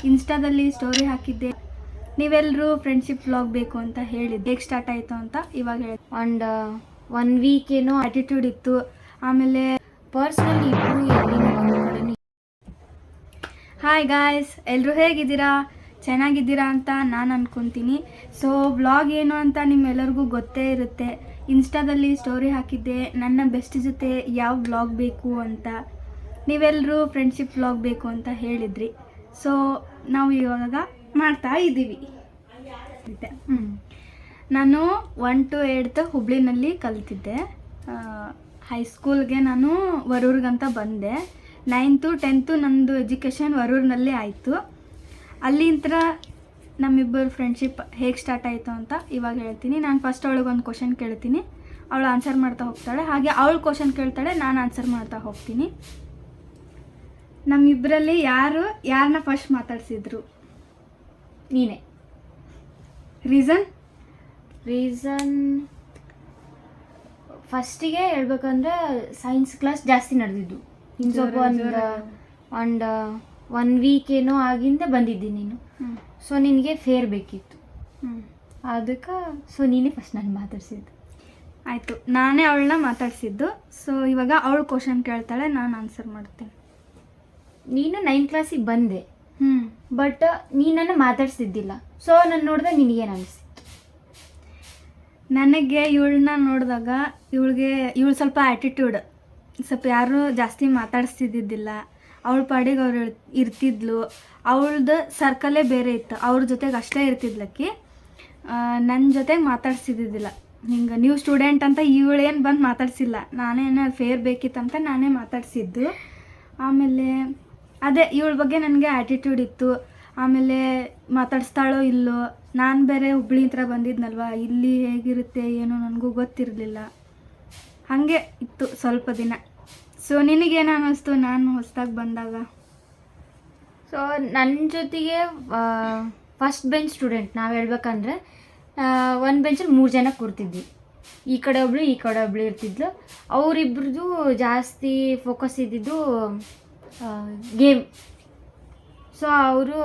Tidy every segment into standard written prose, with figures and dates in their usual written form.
ಇನ್ಸ್ಟಾದಲ್ಲಿ story ಹಾಕಿದ್ದೆ, ನೀವೆಲ್ಲರೂ friendship vlog ಬೇಕು ಅಂತ ಹೇಳಿದ್ದೆ. ಹೇಗೆ ಸ್ಟಾರ್ಟ್ ಆಯಿತು ಅಂತ ಇವಾಗ ಹೇಳಿ. ಆ್ಯಂಡ್ 1 ವೀಕ್ ಏನೋ ಆಟಿಟ್ಯೂಡ್ ಇತ್ತು. ಆಮೇಲೆ ಪರ್ಸ್ನಲಿ ಇಬ್ಬರು ಎಲ್ಲಿನೂ ಒಂದು ಕಡೆ. ಹಾಯ್ ಗಾಯ್ಸ್, ಎಲ್ಲರೂ ಹೇಗಿದ್ದೀರಾ? ಚೆನ್ನಾಗಿದ್ದೀರಾ ಅಂತ ನಾನು ಅಂದ್ಕೊತೀನಿ. ಸೊ ವ್ಲಾಗ್ ಏನು ಅಂತ ನಿಮ್ಮೆಲ್ಲರಿಗೂ ಗೊತ್ತೇ ಇರುತ್ತೆ. ಇನ್ಸ್ಟಾದಲ್ಲಿ ಸ್ಟೋರಿ ಹಾಕಿದ್ದೆ ನನ್ನ ಬೆಸ್ಟ್ ಜೊತೆ ಯಾವ ವ್ಲಾಗ್ ಬೇಕು ಅಂತ. ನೀವೆಲ್ಲರೂ ಫ್ರೆಂಡ್ಶಿಪ್ ವ್ಲಾಗ್ ಬೇಕು ಅಂತ ಹೇಳಿದ್ರಿ. ಸೊ ನಾವು ಇವಾಗ ಮಾಡ್ತಾ ಇದ್ದೀವಿ. ನಾನು 1 to 8th ಹುಬ್ಳಿನಲ್ಲಿ ಕಲ್ತಿದ್ದೆ. ಹೈಸ್ಕೂಲ್ಗೆ ನಾನು ವರೂರ್ಗಂತ ಬಂದೆ. 9th 10th ನಂದು ಎಜುಕೇಷನ್ ವರೂರಿನಲ್ಲೇ ಆಯಿತು. ಅಲ್ಲಿಂದ ನಮ್ಮಿಬ್ಬರು ಫ್ರೆಂಡ್ಶಿಪ್ ಹೇಗೆ ಸ್ಟಾರ್ಟ್ ಆಯಿತು ಅಂತ ಇವಾಗ ಹೇಳ್ತೀನಿ. ನಾನು ಫಸ್ಟ್ ಅವಳಿಗೊಂದು ಕ್ವಶನ್ ಕೇಳ್ತೀನಿ, ಅವಳು ಆನ್ಸರ್ ಮಾಡ್ತಾ ಹೋಗ್ತಾಳೆ. ಹಾಗೆ ಅವಳು ಕ್ವಶನ್ ಕೇಳ್ತಾಳೆ, ನಾನು ಆನ್ಸರ್ ಮಾಡ್ತಾ ಹೋಗ್ತೀನಿ. ನಮ್ಮಿಬ್ಬರಲ್ಲಿ ಯಾರನ್ನ ಫಸ್ಟ್ ಮಾತಾಡ್ಸಿದ್ರು? ನೀನೇ. ರೀಸನ್ ಫಸ್ಟಿಗೆ ಹೇಳ್ಬೇಕಂದ್ರೆ ಸೈನ್ಸ್ ಕ್ಲಾಸ್ ಜಾಸ್ತಿ ನಡೆದಿದ್ದು. ಇನ್ನು ಸ್ವಲ್ಪ ಒಂದು 1 ವೀಕ್ ಏನೋ ಆಗಿಂದ ಬಂದಿದ್ದೀನಿ ನೀನು. ಸೊ ನಿನಗೆ ಫೇರ್ ಬೇಕಿತ್ತು, ಅದಕ್ಕೆ ಸೊ ನೀನೇ ಫಸ್ಟ್ ನಾನು ಮಾತಾಡ್ಸಿದ್ದು. ಆಯಿತು, ನಾನೇ ಅವಳನ್ನ ಮಾತಾಡ್ಸಿದ್ದು. ಸೊ ಇವಾಗ ಅವಳು ಕ್ವಶನ್ ಕೇಳ್ತಾಳೆ, ನಾನು ಆನ್ಸರ್ ಮಾಡ್ತೀನಿ. ನೀನು 9th ಕ್ಲಾಸಿಗೆ ಬಂದೆ, ಬಟ್ ನೀನನ್ನು ಮಾತಾಡ್ಸಿದ್ದಿಲ್ಲ. ಸೊ ನಾನು ನೋಡಿದೆ, ನಿನಗೇನು ಅನಿಸ್ತು? ನನಗೆ ಇವಳನ್ನ ನೋಡಿದಾಗ ಇವಳು ಸ್ವಲ್ಪ ಆ್ಯಟಿಟ್ಯೂಡ್, ಸ್ವಲ್ಪ ಯಾರೂ ಜಾಸ್ತಿ ಮಾತಾಡಿಸ್ತಿದ್ದಿದ್ದಿಲ್ಲ. ಅವಳ ಪಾಡಿಗೆ ಅವ್ರು ಇರ್ತಿದ್ಲು. ಅವಳದು ಸರ್ಕಲೇ ಬೇರೆ ಇತ್ತು, ಅವ್ರ ಜೊತೆಗೆ ಅಷ್ಟೇ ಇರ್ತಿದ್ಲಕ್ಕಿ. ನನ್ನ ಜೊತೆಗೆ ಮಾತಾಡ್ಸಿದ್ದಿದ್ದಿಲ್ಲ. ಹಿಂಗೆ ನ್ಯೂ ಸ್ಟೂಡೆಂಟ್ ಅಂತ ಇವಳೇನು ಬಂದು ಮಾತಾಡ್ಸಿಲ್ಲ. ನಾನೇನು ಫೇರ್ ಬೇಕಿತ್ತಂತ ನಾನೇ ಮಾತಾಡ್ಸಿದ್ದು. ಆಮೇಲೆ ಅದೇ ಇವಳ ಬಗ್ಗೆ ನನಗೆ ಆ್ಯಟಿಟ್ಯೂಡ್ ಇತ್ತು. ಆಮೇಲೆ ಮಾತಾಡಿಸ್ತಾಳೋ ಇಲ್ಲೋ, ನಾನು ಬೇರೆ ಹುಬ್ಳಿ ಹತ್ರ ಬಂದಿದ್ನಲ್ವ, ಇಲ್ಲಿ ಹೇಗಿರುತ್ತೆ ಏನೋ ನನಗೂ ಗೊತ್ತಿರಲಿಲ್ಲ. ಹಾಗೆ ಇತ್ತು ಸ್ವಲ್ಪ ದಿನ. ಸೊ ನಿನಗೇನು ಅನ್ನಿಸ್ತು ನಾನು ಹೊಸದಾಗಿ ಬಂದಾಗ? ಸೊ ನನ್ನ ಜೊತೆಗೆ ಫಸ್ಟ್ ಬೆಂಚ್ ಸ್ಟೂಡೆಂಟ್ ನಾವು ಹೇಳ್ಬೇಕಂದ್ರೆ, ಒಂದು ಬೆಂಚಲ್ಲಿ 3 ಜನ ಕೂರ್ತಿದ್ವಿ. ಈ ಕಡೆ ಒಬ್ಳು ಇರ್ತಿದ್ಲು. ಅವರಿಬ್ರದ್ದು ಜಾಸ್ತಿ ಫೋಕಸ್ ಇದ್ದಿದ್ದು ಗೇಮ್. ಸೊ ಅವರು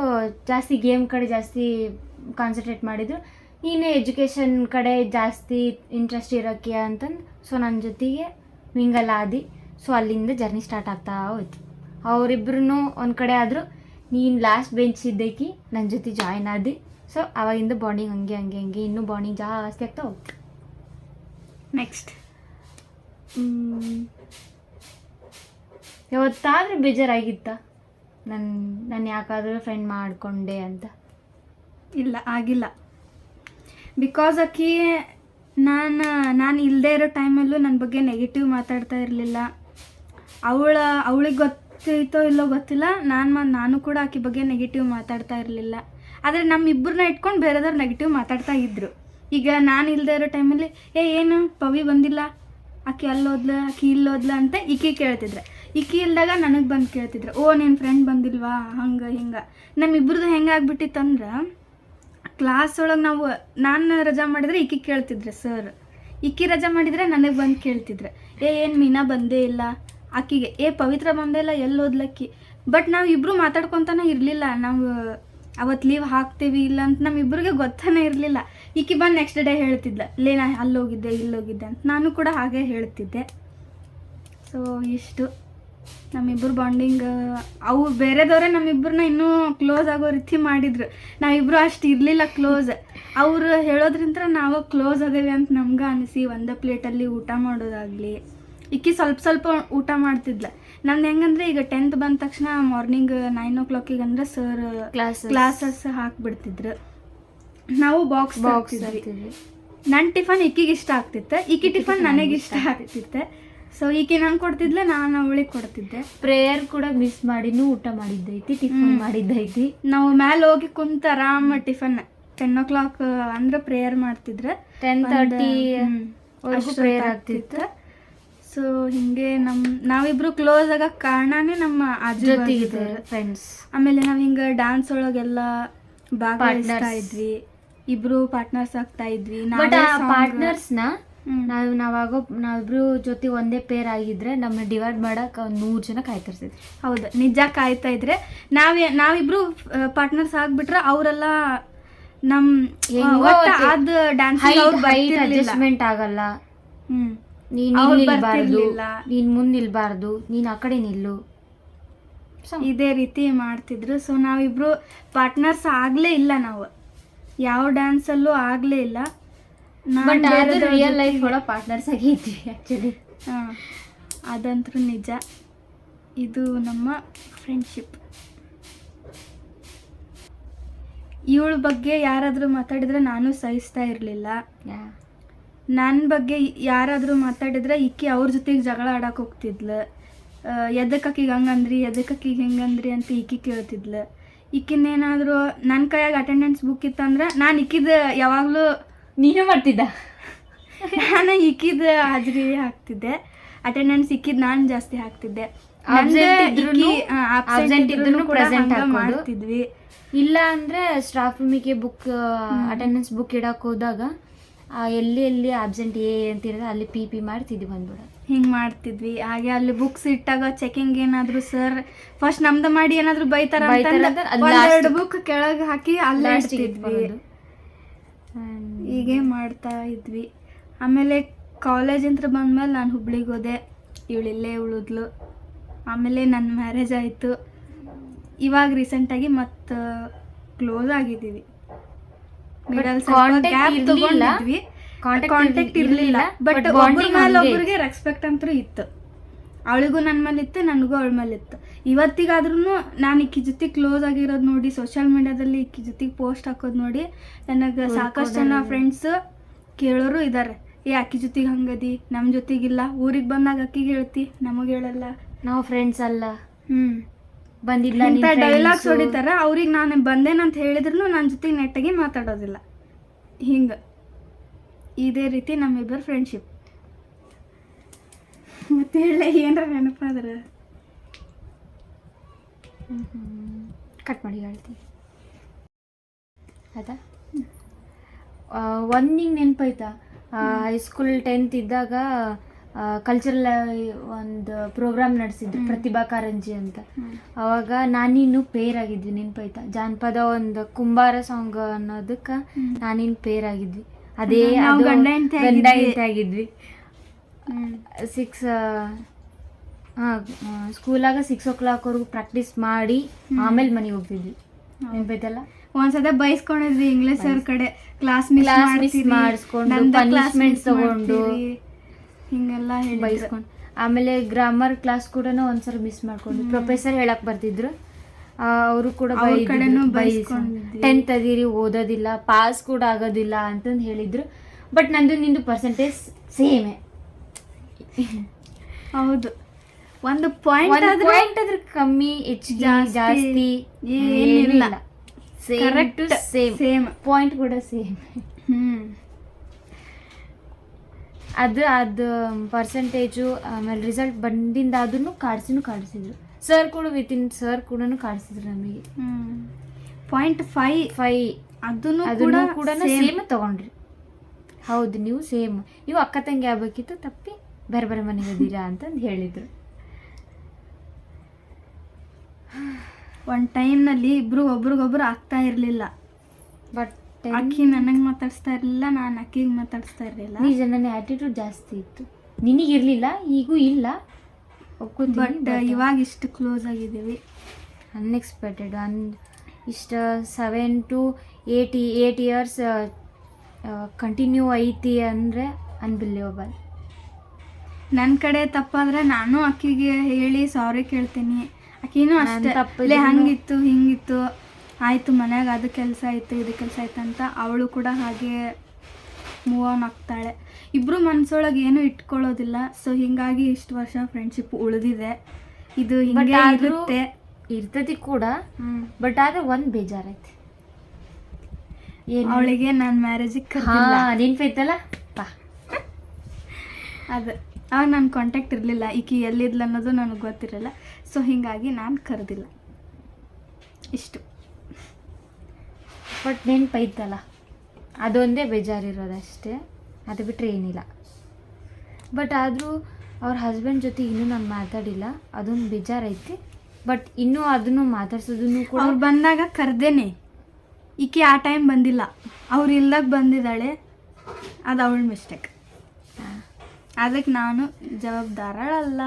ಜಾಸ್ತಿ ಗೇಮ್ ಕಡೆ ಜಾಸ್ತಿ ಕಾನ್ಸಂಟ್ರೇಟ್ ಮಾಡಿದರು. ನೀನು ಎಜುಕೇಷನ್ ಕಡೆ ಜಾಸ್ತಿ ಇಂಟ್ರೆಸ್ಟ್ ಇರೋಕ್ಕೆ ಅಂತಂದು ಸೊ ನನ್ನ ಜೊತೆಗೆ ಮಿಂಗಲ್ ಆದಿ. ಸೊ ಅಲ್ಲಿಂದ ಜರ್ನಿ ಸ್ಟಾರ್ಟ್ ಆಗ್ತಾ ಹೋಯ್ತು. ಅವರಿಬ್ರು ಒಂದು ಕಡೆ ಆದರೂ ನೀನು ಲಾಸ್ಟ್ ಬೆಂಚ್ ಇದ್ದಕ್ಕೆ ನನ್ನ ಜೊತೆ ಜಾಯ್ನ್ ಆದಿ. ಸೊ ಅವಾಗಿಂದ ಬಾಂಡಿಂಗ್ ಹಂಗೆ ಇನ್ನೂ ಬಾಂಡಿಂಗ್ ಜಾಸ್ತಿ ಆಗ್ತಾ ಹೋಗ್ತು. ನೆಕ್ಸ್ಟ್ ಯಾವತ್ತಾದರೂ ಬೇಜಾರಾಗಿತ್ತ ನಾನು ಯಾಕಾದರೂ ಫ್ರೆಂಡ್ ಮಾಡಿಕೊಂಡೆ ಅಂತ? ಇಲ್ಲ, ಆಗಿಲ್ಲ. ಬಿಕಾಸ್ ಆಕಿ ನಾನು ಇಲ್ಲದೆ ಇರೋ ಟೈಮಲ್ಲೂ ನನ್ನ ಬಗ್ಗೆ ನೆಗೆಟಿವ್ ಮಾತಾಡ್ತಾ ಇರಲಿಲ್ಲ. ಅವಳಿಗೆ ಗೊತ್ತಿತ್ತೋ ಇಲ್ಲೋ ಗೊತ್ತಿಲ್ಲ, ನಾನು ಕೂಡ ಆಕಿ ಬಗ್ಗೆ ನೆಗೆಟಿವ್ ಮಾತಾಡ್ತಾ ಇರಲಿಲ್ಲ. ಆದರೆ ನಮ್ಮಿಬ್ಬರನ್ನ ಇಟ್ಕೊಂಡು ಬೇರೆದವ್ರು ನೆಗೆಟಿವ್ ಮಾತಾಡ್ತಾ ಇದ್ದರು. ಈಗ ನಾನು ಇಲ್ಲದೆ ಇರೋ ಟೈಮಲ್ಲಿ ಏನು ಪವಿ ಬಂದಿಲ್ಲ, ಆಕಿ ಅಲ್ಲೋದ್ಲ, ಆಕಿ ಇಲ್ಲೋದ್ಲ ಅಂತ ಈಕಿ ಕೇಳ್ತಿದ್ರೆ. ಈಕಿ ಇಲ್ದಾಗ ನನಗೆ ಬಂದು ಕೇಳ್ತಿದ್ರು, ಓ ನಿನ್ನ ಫ್ರೆಂಡ್ ಬಂದಿಲ್ವಾ, ಹಂಗೆ ಹಿಂಗೆ. ನಮ್ಮಿಬ್ರದ್ದು ಹೆಂಗೆ ಆಗ್ಬಿಟ್ಟಿತ್ತಂದ್ರೆ, ಕ್ಲಾಸ್ ಒಳಗೆ ನಾನು ರಜಾ ಮಾಡಿದರೆ ಈಕಿ ಕೇಳ್ತಿದ್ರೆ ಸರ್, ಈಕಿ ರಜಾ ಮಾಡಿದರೆ ನನಗೆ ಬಂದು ಕೇಳ್ತಿದ್ರೆ, ಏನು ಮೀನಾ ಬಂದೇ ಇಲ್ಲ, ಆಕಿಗೆ ಪವಿತ್ರ ಬಂದೇ ಇಲ್ಲ, ಎಲ್ಲೋದ್ಲಕ್ಕಿ. ಬಟ್ ನಾವು ಇಬ್ಬರು ಮಾತಾಡ್ಕೊತಾನೆ ಇರಲಿಲ್ಲ. ನಾವು ಅವತ್ತು ಲೀವ್ ಹಾಕ್ತೀವಿ ಇಲ್ಲ ಅಂತ ನಮ್ಮಿಬ್ಬರಿಗೆ ಗೊತ್ತಾನೆ ಇರಲಿಲ್ಲ. ಈಕಿ ಬಂದು ನೆಕ್ಸ್ಟ್ ಡೇ ಹೇಳ್ತಿದ್ಲ, ನಾ ಅಲ್ಲೋಗಿದ್ದೆ ಇಲ್ಲೋಗಿದ್ದೆ ಅಂತ. ನಾನು ಕೂಡ ಹಾಗೆ ಹೇಳ್ತಿದ್ದೆ. ಸೊ ಇಷ್ಟು ನಮ್ಮಿಬ್ಬರು ಬಾಂಡಿಂಗ್. ಅವು ಬೇರೆದವರೇ ನಮ್ಮಿಬ್ಬರನ್ನ ಇನ್ನೂ ಕ್ಲೋಸ್ ಆಗೋ ರೀತಿ ಮಾಡಿದ್ರು. ನಾವಿಬ್ಬರು ಅಷ್ಟು ಇರಲಿಲ್ಲ ಕ್ಲೋಸ್. ಅವರು ಹೇಳೋದ್ರಿಂದ ನಾವು ಕ್ಲೋಸ್ ಅದೇವಿ ಅಂತ ನಮ್ಗೆ ಅನಿಸಿ ಒಂದೇ ಪ್ಲೇಟಲ್ಲಿ ಊಟ ಮಾಡೋದಾಗಲಿ. ಈಕಿ ಸ್ವಲ್ಪ ಊಟ ಮಾಡ್ತಿದ್ಲ. ನಮ್ದು ಹೆಂಗಂದ್ರೆ, ಈಗ 10th ಬಂದ ತಕ್ಷಣ ಮಾರ್ನಿಂಗ್ 9 o'clock ಅಂದ್ರೆ ಸರ್ ಕ್ಲಾಸಸ್ ಹಾಕ್ಬಿಡ್ತಿದ್ರು. ನಾವು ಬಾಕ್ಸ್ ಹಾಕ್ತಿದ್ವಿ. ನನ್ನ ಟಿಫನ್ ಈಕಿಗೆ ಇಷ್ಟ ಆಗ್ತಿತ್ತು, ಈಕಿ ಟಿಫನ್ ನನಗೆ ಇಷ್ಟ ಆಗ್ತಿತ್ತು. ಸೊ ಈಕಿ ನಂಗೆ ಕೊಡ್ತಿದ್ಲೆ, ನಾನು ಅವಳಿಗೆ ಕೊಡ್ತಿದ್ದೆ. ಪ್ರೇಯರ್ ಕೂಡ ಮಿಸ್ ಮಾಡಿನೂ ಊಟ ಮಾಡಿದ್ದೈತಿ, ಟಿಫನ್ ಮಾಡಿದ್ದೈತಿ. ನಾವು ಮೇಲೆ ಹೋಗಿ ಕುಂತ ಆರಾಮ ಟಿಫನ್ 10 o'clock ಅಂದ್ರೆ ಪ್ರೇಯರ್ ಮಾಡ್ತಿದ್ರೆ 10:30 ಪ್ರೇಯರ್ ಆಗ್ತಿತ್ತು. ಸೊ ಹಿಂಗೆ ನಾವಿಬ್ರು ಕ್ಲೋಸ್ ಆಗಕ್ಕೆ ಕಾರಣನೇ ನಮ್ಮ ಜೊತೆಗೆ ಫ್ರೆಂಡ್ಸ್. ಆಮೇಲೆ ನಾವು ಹಿಂಗೆ ಡ್ಯಾನ್ಸ್ ಒಳಗೆಲ್ಲ ಭಾಗವಹಿಸ್ತಾ ಇದ್ವಿ, ಇಬ್ರು ಪಾರ್ಟ್ನರ್ಸ್ ಆಗ್ತಾ ಇದ್ವಿ. ಬಟ್ ಆ ಪಾರ್ಟ್ನರ್ಸ್ನ ನಾವಿಬ್ರು ಜೊತೆ ಒಂದೇ ಪೇರ್ ಆಗಿದ್ರೆ ನಮ್ಮ ಡಿವೈಡ್ ಮಾಡಕ್ಕೆ ಒಂದು 100 ಜನ ಕಾಯ್ತಿರ್ತಿದ್ರು. ಹೌದು, ನಿಜ ಕಾಯ್ತಾ ಇದ್ರೆ ನಾವಿಬ್ರು ಪಾರ್ಟ್ನರ್ಸ್ ಆಗ್ಬಿಟ್ರೆ ಅವರೆಲ್ಲ ಡ್ಯಾನ್ಸ್ ಅಡ್ಜಸ್ಟ್ಮೆಂಟ್ ಆಗಲ್ಲ. ನೀನ್ ಮುಂದೆ ನಿಲ್ಬಾರ್ದು, ನೀನ್ ಆ ಕಡೆ ನಿಲ್ಲು, ಇದೇ ರೀತಿ ಮಾಡ್ತಿದ್ರು. ಸೊ ನಾವಿಬ್ರು ಪಾರ್ಟ್ನರ್ಸ್ ಆಗ್ಲೇ ಇಲ್ಲ, ನಾವು ಯಾವ ಡ್ಯಾನ್ಸಲ್ಲೂ ಆಗ್ಲೇ ಇಲ್ಲ. ಬಟ್ ರಿಯಲ್ ಲೈಫ್ ಒಳಗೆ ಪಾರ್ಟ್ನರ್ಸ್ ಆಗಿದ್ವಿ ಆ್ಯಕ್ಚುಲಿ. ಅದಂತೂ ನಿಜ. ಇದು ನಮ್ಮ ಫ್ರೆಂಡ್ಶಿಪ್. ಇವಳ ಬಗ್ಗೆ ಯಾರಾದರೂ ಮಾತಾಡಿದ್ರೆ ನಾನು ಸಹಿಸ್ತಾ ಇರಲಿಲ್ಲ. ನನ್ನ ಬಗ್ಗೆ ಯಾರಾದರೂ ಮಾತಾಡಿದ್ರೆ ಈಕಿ ಅವ್ರ ಜೊತೆಗೆ ಜಗಳ ಆಡಕ್ಕೆ ಹೋಗ್ತಿದ್ಲು. ಎದಕ್ಕೀಗ ಹಂಗಂದ್ರಿ, ಎದಕ್ಕೀಗ ಹೆಂಗಂದ್ರಿ ಅಂತ ಈಕಿ ಕೇಳ್ತಿದ್ಲು. ಈಕಿನೇನಾದರೂ ನನ್ನ ಕೈಯಾಗ ಅಟೆಂಡೆನ್ಸ್ ಬುಕ್ ಇತ್ತಂದ್ರೆ ನಾನು ಈಕಿದ ಯಾವಾಗಲೂ ನೀನು ಮಾಡ್ತಿದ್ದ. ನಾನು ಈಕಿದ ಹಾಜರಿ ಹಾಕ್ತಿದ್ದೆ, ಅಟೆಂಡೆನ್ಸ್ ಇಕ್ಕಿದ್ ನಾನು ಜಾಸ್ತಿ ಹಾಕ್ತಿದ್ದೆ. ಮಾಡ್ತಿದ್ವಿ. ಇಲ್ಲ ಅಂದರೆ ಸ್ಟಾಫ್ ರೂಮಿಗೆ ಬುಕ್ ಅಟೆಂಡೆನ್ಸ್ ಬುಕ್ ಇಡಕ್ಕೆ ಹೋದಾಗ ಎಲ್ಲಿ ಆಬ್ಸೆಂಟ್ ಅಂತಿರೋದು ಅಲ್ಲಿ ಪಿ ಮಾಡ್ತಿದ್ವಿ ಬಂದ್ಬಿಡ. ಹಿಂಗೆ ಮಾಡ್ತಿದ್ವಿ. ಹಾಗೆ ಅಲ್ಲಿ ಬುಕ್ಸ್ ಇಟ್ಟಾಗ ಚೆಕಿಂಗ್ ಏನಾದರೂ ಸರ್ ಫಸ್ಟ್ ನಮ್ದು ಮಾಡಿ ಏನಾದರೂ ಬೈತಾರ ಎರಡು ಬುಕ್ ಕೆಳಗೆ ಹಾಕಿ ಅಲ್ಲೇ ಇಡ್ತಿದ್ವಿ. ಹೀಗೆ ಮಾಡ್ತಾ ಇದ್ವಿ. ಆಮೇಲೆ ಕಾಲೇಜಿಂದ ಬಂದ್ಮೇಲೆ ನಾನು ಹುಬ್ಳಿಗೆ ಹೋದೆ, ಇವಳಿಲ್ಲೇ ಉಳಿದ್ಲು. ಆಮೇಲೆ ನನ್ನ ಮ್ಯಾರೇಜ್ ಆಯಿತು. ಇವಾಗ ರೀಸೆಂಟಾಗಿ ಮತ್ತು ಕ್ಲೋಸ್ ಆಗಿದ್ದೀವಿ. ಕಾಂಟ್ಯಾಕ್ಟ್ ಇರಲಿಲ್ಲ, ಬಟ್ ಒಬ್ಬರ ಮೇಲೆ ಒಬ್ಬರಿಗೆ ರೆಸ್ಪೆಕ್ಟ್ ಅಂತೂ ಇತ್ತು. ಅವಳಿಗೂ ನನ್ನ ಮೇಲೆ ಇತ್ತು, ನನಗೂ ಅವಳ ಮೇಲೆ ಇತ್ತು. ಇವತ್ತಿಗಾದ್ರೂ ನಾನು ಇಕ್ಕಿ ಜೊತೆ ಕ್ಲೋಸ್ ಆಗಿರೋದು ನೋಡಿ, ಸೋಷಿಯಲ್ ಮೀಡಿಯಾದಲ್ಲಿ ಇಕ್ಕಿ ಜೊತೆಗೆ ಪೋಸ್ಟ್ ಹಾಕೋದು ನೋಡಿ ನನಗೆ ಸಾಕಷ್ಟು ಜನ ಫ್ರೆಂಡ್ಸ್ ಕೇಳೋರು ಇದ್ದಾರೆ. ಅಕ್ಕಿ ಜೊತೆಗೆ ಹಂಗದಿ, ನಮ್ಮ ಜೊತೆಗಿಲ್ಲ, ಊರಿಗೆ ಬಂದಾಗ ಅಕ್ಕಿಗೆ ಹೇಳ್ತಿ, ನಮಗೆ ಹೇಳಲ್ಲ, ನಾವು ಫ್ರೆಂಡ್ಸ್ ಅಲ್ಲ, ಬಂದಿಲ್ಲ ಇಂಥ ಡೈಲಾಗ್ಸ್ ಹೊಡಿತಾರ. ಅವ್ರಿಗೆ ನಾನು ಬಂದೇನಂತ ಹೇಳಿದ್ರು ನನ್ನ ಜೊತೆಗೆ ನೆಟ್ಟಾಗಿ ಮಾತಾಡೋದಿಲ್ಲ. ಹಿಂಗೆ ಇದೇ ರೀತಿ ನಮ್ಮಿಬ್ಬರು ಫ್ರೆಂಡ್ಶಿಪ್. ಮತ್ತೆ ಹೇಳ ಏನಾರ ನೆನಪಾದ್ರೆ ಕಟ್ ಮಾಡಿ ಹೇಳ್ತೀನಿ ಆಯ್ತಾ. ಒಂದಿಗೆ ನೆನಪಾಯ್ತಾ, ಹೈಸ್ಕೂಲ್ 10th ಇದ್ದಾಗ ಕಲ್ಚರಲ್ ಒಂದು ಪ್ರೋಗ್ರಾಮ್ ನಡೆಸಿದ್ರು, ಪ್ರತಿಭಾ ಕಾರಂಜಿ ಅಂತ. ಅವಾಗ ನಾನಿನ್ನು ಪೇರ್ ಆಗಿದ್ವಿ, ನೆನಪಾಯ್ತಾ. ಜಾನಪದ ಒಂದು ಕುಂಬಾರ ಸಾಂಗ್ ಅನ್ನೋದಕ್ಕೆ ನಾನಿನ್ನು ಪೇರ್ ಆಗಿದ್ವಿ. ಅದೇ ಗಂಡ ಹೆಂಡತಿ ಆಗಿದ್ವಿ. 6 ಸ್ಕೂಲಾಗ 6 o'clock ಪ್ರಾಕ್ಟೀಸ್ ಮಾಡಿ ಆಮೇಲೆ ಮನೆಗೆ ಹೋಗ್ತಿದ್ವಿ, ನೆನಪಾಯ್ತಲ್ಲ. ಒಂದ್ಸಲ ಬೈಸ್ಕೊಂಡಿದ್ವಿ ಇಂಗ್ಲಿಷ್ ಸರ್ ಕಡೆ, ಕ್ಲಾಸ್ ಮಿಸ್ ಮಾಡಿಸ್ಕೊಂಡು ಪನಿಷ್ಮೆಂಟ್ ತಗೊಂಡು ಹಿಂಗೆಲ್ಲ ಬೈಸ್ಕೊಂಡು. ಆಮೇಲೆ ಗ್ರಾಮರ್ ಕ್ಲಾಸ್ ಕೂಡ ಒಂದ್ಸಲ ಮಿಸ್ ಮಾಡ್ಕೊಂಡು ಪ್ರೊಫೆಸರ್ ಹೇಳಕ್ ಬರ್ತಿದ್ರು, ಅವರು ಕೂಡ 10th ಅದೀರಿ, ಓದೋದಿಲ್ಲ, ಪಾಸ್ ಕೂಡ ಆಗೋದಿಲ್ಲ ಅಂತಂದು ಹೇಳಿದ್ರು. ಬಟ್ ನಂದು ನಿಂದು ಪರ್ಸೆಂಟೇಜ್ ಸೇಮೇ. ಹೌದು, ಒಂದು ಪಾಯಿಂಟ್ ಅದ್ರ ಕಮ್ಮಿ ಹೆಚ್ಚಿಗೆ ಜಾಸ್ತಿ ಏನಿಲ್ಲ, ಸೇಮ್ ಪಾಯಿಂಟ್ ಕೂಡ ಸೇಮ್. ಅದು ಪರ್ಸೆಂಟೇಜು ಆಮೇಲೆ ರಿಸಲ್ಟ್ ಬಂದಿಂದಾದ್ರೂ ಕಾಡಿಸಿದ್ರು. ಸರ್ ಕೂಡ ಸರ್ ಕೂಡ ಕಾಡಿಸಿದ್ರು ನಮಗೆ. 0.5 ಅದನ್ನು ಕೂಡ ಸೇಮ್ ತಗೊಂಡ್ರಿ. ಹೌದು, ನೀವು ಸೇಮ್, ನೀವು ಅಕ್ಕ ತಂಗಿ ಆಗ್ಬೇಕಿತ್ತು, ತಪ್ಪಿ ಬೇರೆ ಬೇರೆ ಮನೆಗೆ ಇದ್ದೀರಾ ಅಂತಂದು ಹೇಳಿದ್ರು. ಒಂದು ಟೈಮ್ನಲ್ಲಿ ಇಬ್ರು ಒಬ್ರಿಗೊಬ್ರು ಆಗ್ತಾ ಇರಲಿಲ್ಲ. ಬಟ್ ಅಕ್ಕಿ ನನಗೆ ಮಾತಾಡಿಸ್ತಾ ಇರಲಿಲ್ಲ, ನಾನು ಅಕ್ಕಿಗೆ ಮಾತಾಡಿಸ್ತಾ ಇರಲಿಲ್ಲ. ನಿಜ, ನನ್ನ ಆ್ಯಟಿಟ್ಯೂಡ್ ಜಾಸ್ತಿ ಇತ್ತು, ನಿನಗಿರಲಿಲ್ಲ, ಈಗೂ ಇಲ್ಲ, ಬಟ್ ಇವಾಗ ಇಷ್ಟು ಕ್ಲೋಸ್ ಆಗಿದ್ದೀವಿ. ಅನ್ಎಕ್ಸ್ಪೆಕ್ಟೆಡ್. ಇಷ್ಟು 7 to 8 years ಕಂಟಿನ್ಯೂ ಐತಿ ಅಂದರೆ ಅನ್ಬಿಲಿಯಬಲ್. ನನ್ನ ಕಡೆ ತಪ್ಪಾದ್ರೆ ನಾನು ಅಕ್ಕಿಗೆ ಹೇಳಿ ಸಾರಿ ಕೇಳ್ತೀನಿ. ಆಕಿನೂ ಅಷ್ಟೇ, ಹಂಗಿತ್ತು ಹಿಂಗಿತ್ತು, ಆಯಿತು ಮನ್ಯಾಗ ಅದು ಕೆಲಸ ಆಯಿತು ಇದು ಕೆಲಸ ಆಯ್ತು ಅಂತ ಅವಳು ಕೂಡ ಹಾಗೆ ಮೂವ್ ಆನ್ ಆಗ್ತಾಳೆ. ಇಬ್ಬರು ಮನಸ್ಸೊಳಗೆ ಏನೂ ಇಟ್ಕೊಳ್ಳೋದಿಲ್ಲ. ಸೊ ಹೀಗಾಗಿ ಇಷ್ಟು ವರ್ಷ ಫ್ರೆಂಡ್ಶಿಪ್ ಉಳಿದಿದೆ. ಇದು ಹಿಂಗೆ ಇರ್ತೈತಿ ಕೂಡ. ಬಟ್ ಆದರೆ ಒಂದು ಬೇಜಾರೈತಿ, ಅವಳಿಗೆ ನಾನು ಮ್ಯಾರೇಜಿಗೆ ನೆನ್ಪೈತಲ್ಲ ಅದು ಆವಾಗ ನನ್ನ ಕಾಂಟ್ಯಾಕ್ಟ್ ಇರಲಿಲ್ಲ, ಈಕಿ ಎಲ್ಲಿದ್ಲು ಅನ್ನೋದು ನನಗೆ ಗೊತ್ತಿರಲ್ಲ. ಸೊ ಹೀಗಾಗಿ ನಾನು ಕರೆದಿಲ್ಲ ಇಷ್ಟು. ಬಟ್ ನೆನ್ಪೈತಲ್ಲ, ಅದೊಂದೇ ಬೇಜಾರಿರೋದಷ್ಟೇ, ಅದು ಬಿಟ್ಟರೆ ಏನಿಲ್ಲ. ಬಟ್ ಆದರೂ ಅವ್ರ ಹಸ್ಬೆಂಡ್ ಜೊತೆ ಇನ್ನೂ ನಾನು ಮಾತಾಡಿಲ್ಲ, ಅದೊಂದು ಬೇಜಾರೈತಿ. ಬಟ್ ಇನ್ನೂ ಅದನ್ನು ಮಾತಾಡ್ಸೋದನ್ನು ಕೂಡ ಅವ್ರು ಬಂದಾಗ ಕರ್ದೇನೆ, ಈಕೆ ಆ ಟೈಮ್ ಬಂದಿಲ್ಲ, ಅವ್ರು ಇಲ್ದಾಗ ಬಂದಿದ್ದಾಳೆ, ಅದು ಅವಳ ಮಿಸ್ಟೇಕ್. ಅದಕ್ಕೆ ನಾನು ಜವಾಬ್ದಾರಳಲ್ಲ.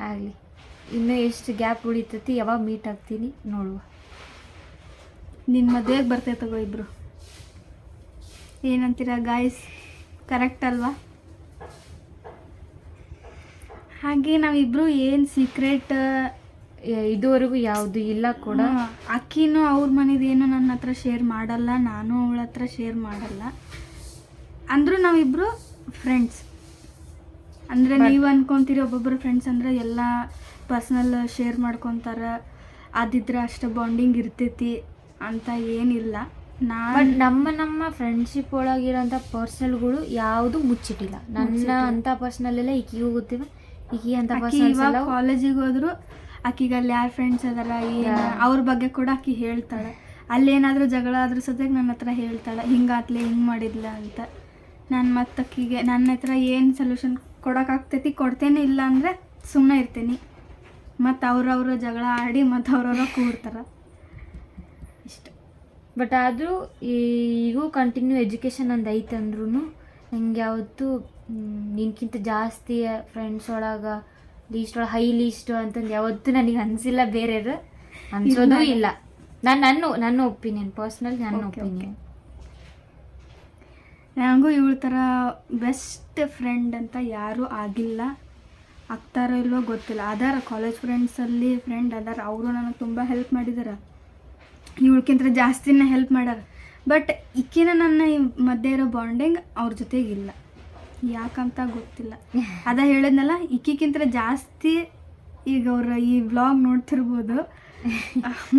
ಆಗಲಿ, ಇನ್ನೂ ಎಷ್ಟು ಗ್ಯಾಪ್ ಉಳಿತೈತಿ, ಯಾವಾಗ ಮೀಟ್ ಆಗ್ತೀನಿ ನೋಡುವ. ನಿನ್ನ ಮದುವೆಗೆ ಬರ್ತೈತೆ ತಗೋ ಇಬ್ರು. ಏನಂತೀರ ಗಾಯ್ಸ್, ಕರೆಕ್ಟ್ ಅಲ್ವಾ? ಹಾಗೆ ನಾವಿಬ್ರು ಏನು ಸೀಕ್ರೆಟ್ ಇದುವರೆಗೂ ಯಾವುದು ಇಲ್ಲ ಕೂಡ. ಅಕ್ಕಿನೂ ಅವ್ರ ಮನೇದೇನು ನನ್ನ ಹತ್ರ ಶೇರ್ ಮಾಡಲ್ಲ, ನಾನು ಅವಳ ಹತ್ರ ಶೇರ್ ಮಾಡಲ್ಲ. ಅಂದರೂ ನಾವಿಬ್ಬರು ಫ್ರೆಂಡ್ಸ್. ಅಂದರೆ ನೀವು ಅನ್ಕೊತೀರಿ ಒಬ್ಬೊಬ್ಬರು ಫ್ರೆಂಡ್ಸ್ ಅಂದರೆ ಎಲ್ಲ ಪರ್ಸ್ನಲ್ ಶೇರ್ ಮಾಡ್ಕೊತಾರೆ, ಅದಿದ್ರೆ ಅಷ್ಟು ಬಾಂಡಿಂಗ್ ಇರ್ತೈತಿ ಅಂತ ಏನಿಲ್ಲ. ಬಟ್ ನಮ್ಮ ಫ್ರೆಂಡ್ಶಿಪ್ ಒಳಗಿರೋಂಥ ಪರ್ಸ್ನಲ್ಗಳು ಯಾವುದು ಮುಚ್ಚಿಟ್ಟಿಲ್ಲ. ನನ್ನ ಅಂತ ಪರ್ಸ್ನಲ್ ಎಲ್ಲ ಈಕಿಗೂ ಗೊತ್ತಿಲ್ಲ, ಈಕಿ ಅಂತ ಇವಾಗ ಕಾಲೇಜಿಗೆ ಹೋದ್ರು ಆಕಿಗೆ ಅಲ್ಲಿ ಯಾರು ಫ್ರೆಂಡ್ಸ್ ಅದಾರ ಏನು ಅವ್ರ ಬಗ್ಗೆ ಕೂಡ ಆಕಿ ಹೇಳ್ತಾಳೆ. ಅಲ್ಲೇನಾದರೂ ಜಗಳ ಆದ್ರೂ ಸದ್ಯಕ್ಕೆ ನನ್ನ ಹತ್ರ ಹೇಳ್ತಾಳೆ, ಹಿಂಗಾತ್ಲೆ ಹಿಂಗೆ ಮಾಡಿದ್ಲ ಅಂತ. ನಾನು ಮತ್ತೆ ಅಕ್ಕಿಗೆ ನನ್ನ ಹತ್ರ ಏನು ಸೊಲ್ಯೂಷನ್ ಕೊಡೋಕ್ಕಾಗ್ತೈತಿ ಕೊಡ್ತೇನೆ, ಇಲ್ಲ ಅಂದರೆ ಸುಮ್ಮನೆ ಇರ್ತೀನಿ. ಮತ್ತು ಅವ್ರವ್ರ ಜಗಳ ಆಡಿ ಮತ್ತು ಅವ್ರವ್ರ ಕೂಡ್ತಾರೆ ಇಷ್ಟು. ಬಟ್ ಆದರೂ ಈಗೂ ಕಂಟಿನ್ಯೂ ಎಜುಕೇಷನ್ ಒಂದು ಐತೆ ಅಂದ್ರೂ ನಂಗೆ ಯಾವತ್ತೂ ನಿನ್ಕಿಂತ ಜಾಸ್ತಿ ಫ್ರೆಂಡ್ಸ್ ಒಳಗೆ ಲೀಸ್ಟ್ ಒಳಗೆ ಹೈ ಲೀಸ್ಟು ಅಂತಂದು ಯಾವತ್ತೂ ನನಗೆ ಅನಿಸಿಲ್ಲ, ಬೇರೆಯವರು ಅನ್ಸೋದು ಇಲ್ಲ. ನನ್ನ ಒಪಿನಿಯನ್, ಪರ್ಸ್ನಲ್ ನನ್ನ ಒಪಿನಿಯನ್. ನನಗೂ ಇವಳ ಥರ ಬೆಸ್ಟ್ ಫ್ರೆಂಡ್ ಅಂತ ಯಾರೂ ಆಗಿಲ್ಲ, ಆಗ್ತಾರೋ ಇಲ್ವೋ ಗೊತ್ತಿಲ್ಲ. ಅದಾರ ಕಾಲೇಜ್ ಫ್ರೆಂಡ್ಸಲ್ಲಿ ಫ್ರೆಂಡ್ ಅದಾರ, ಅವರು ನನಗೆ ತುಂಬ ಹೆಲ್ಪ್ ಮಾಡಿದಾರೆ, ಇವಳಕ್ಕಿಂತ ಜಾಸ್ತಿನೇ ಹೆಲ್ಪ್ ಮಾಡ್ಯಾರ. ಬಟ್ ಈಕಿನ ನನ್ನ ಮಧ್ಯೆ ಇರೋ ಬಾಂಡಿಂಗ್ ಅವ್ರ ಜೊತೆಗಿಲ್ಲ, ಯಾಕಂತ ಗೊತ್ತಿಲ್ಲ. ಅದ ಹೇಳಿದ್ನಲ್ಲ, ಈಕಿಗಿಂತ ಜಾಸ್ತಿ ಈಗ ಅವ್ರು ಈ ವ್ಲಾಗ್ ನೋಡ್ತಿರ್ಬೋದು.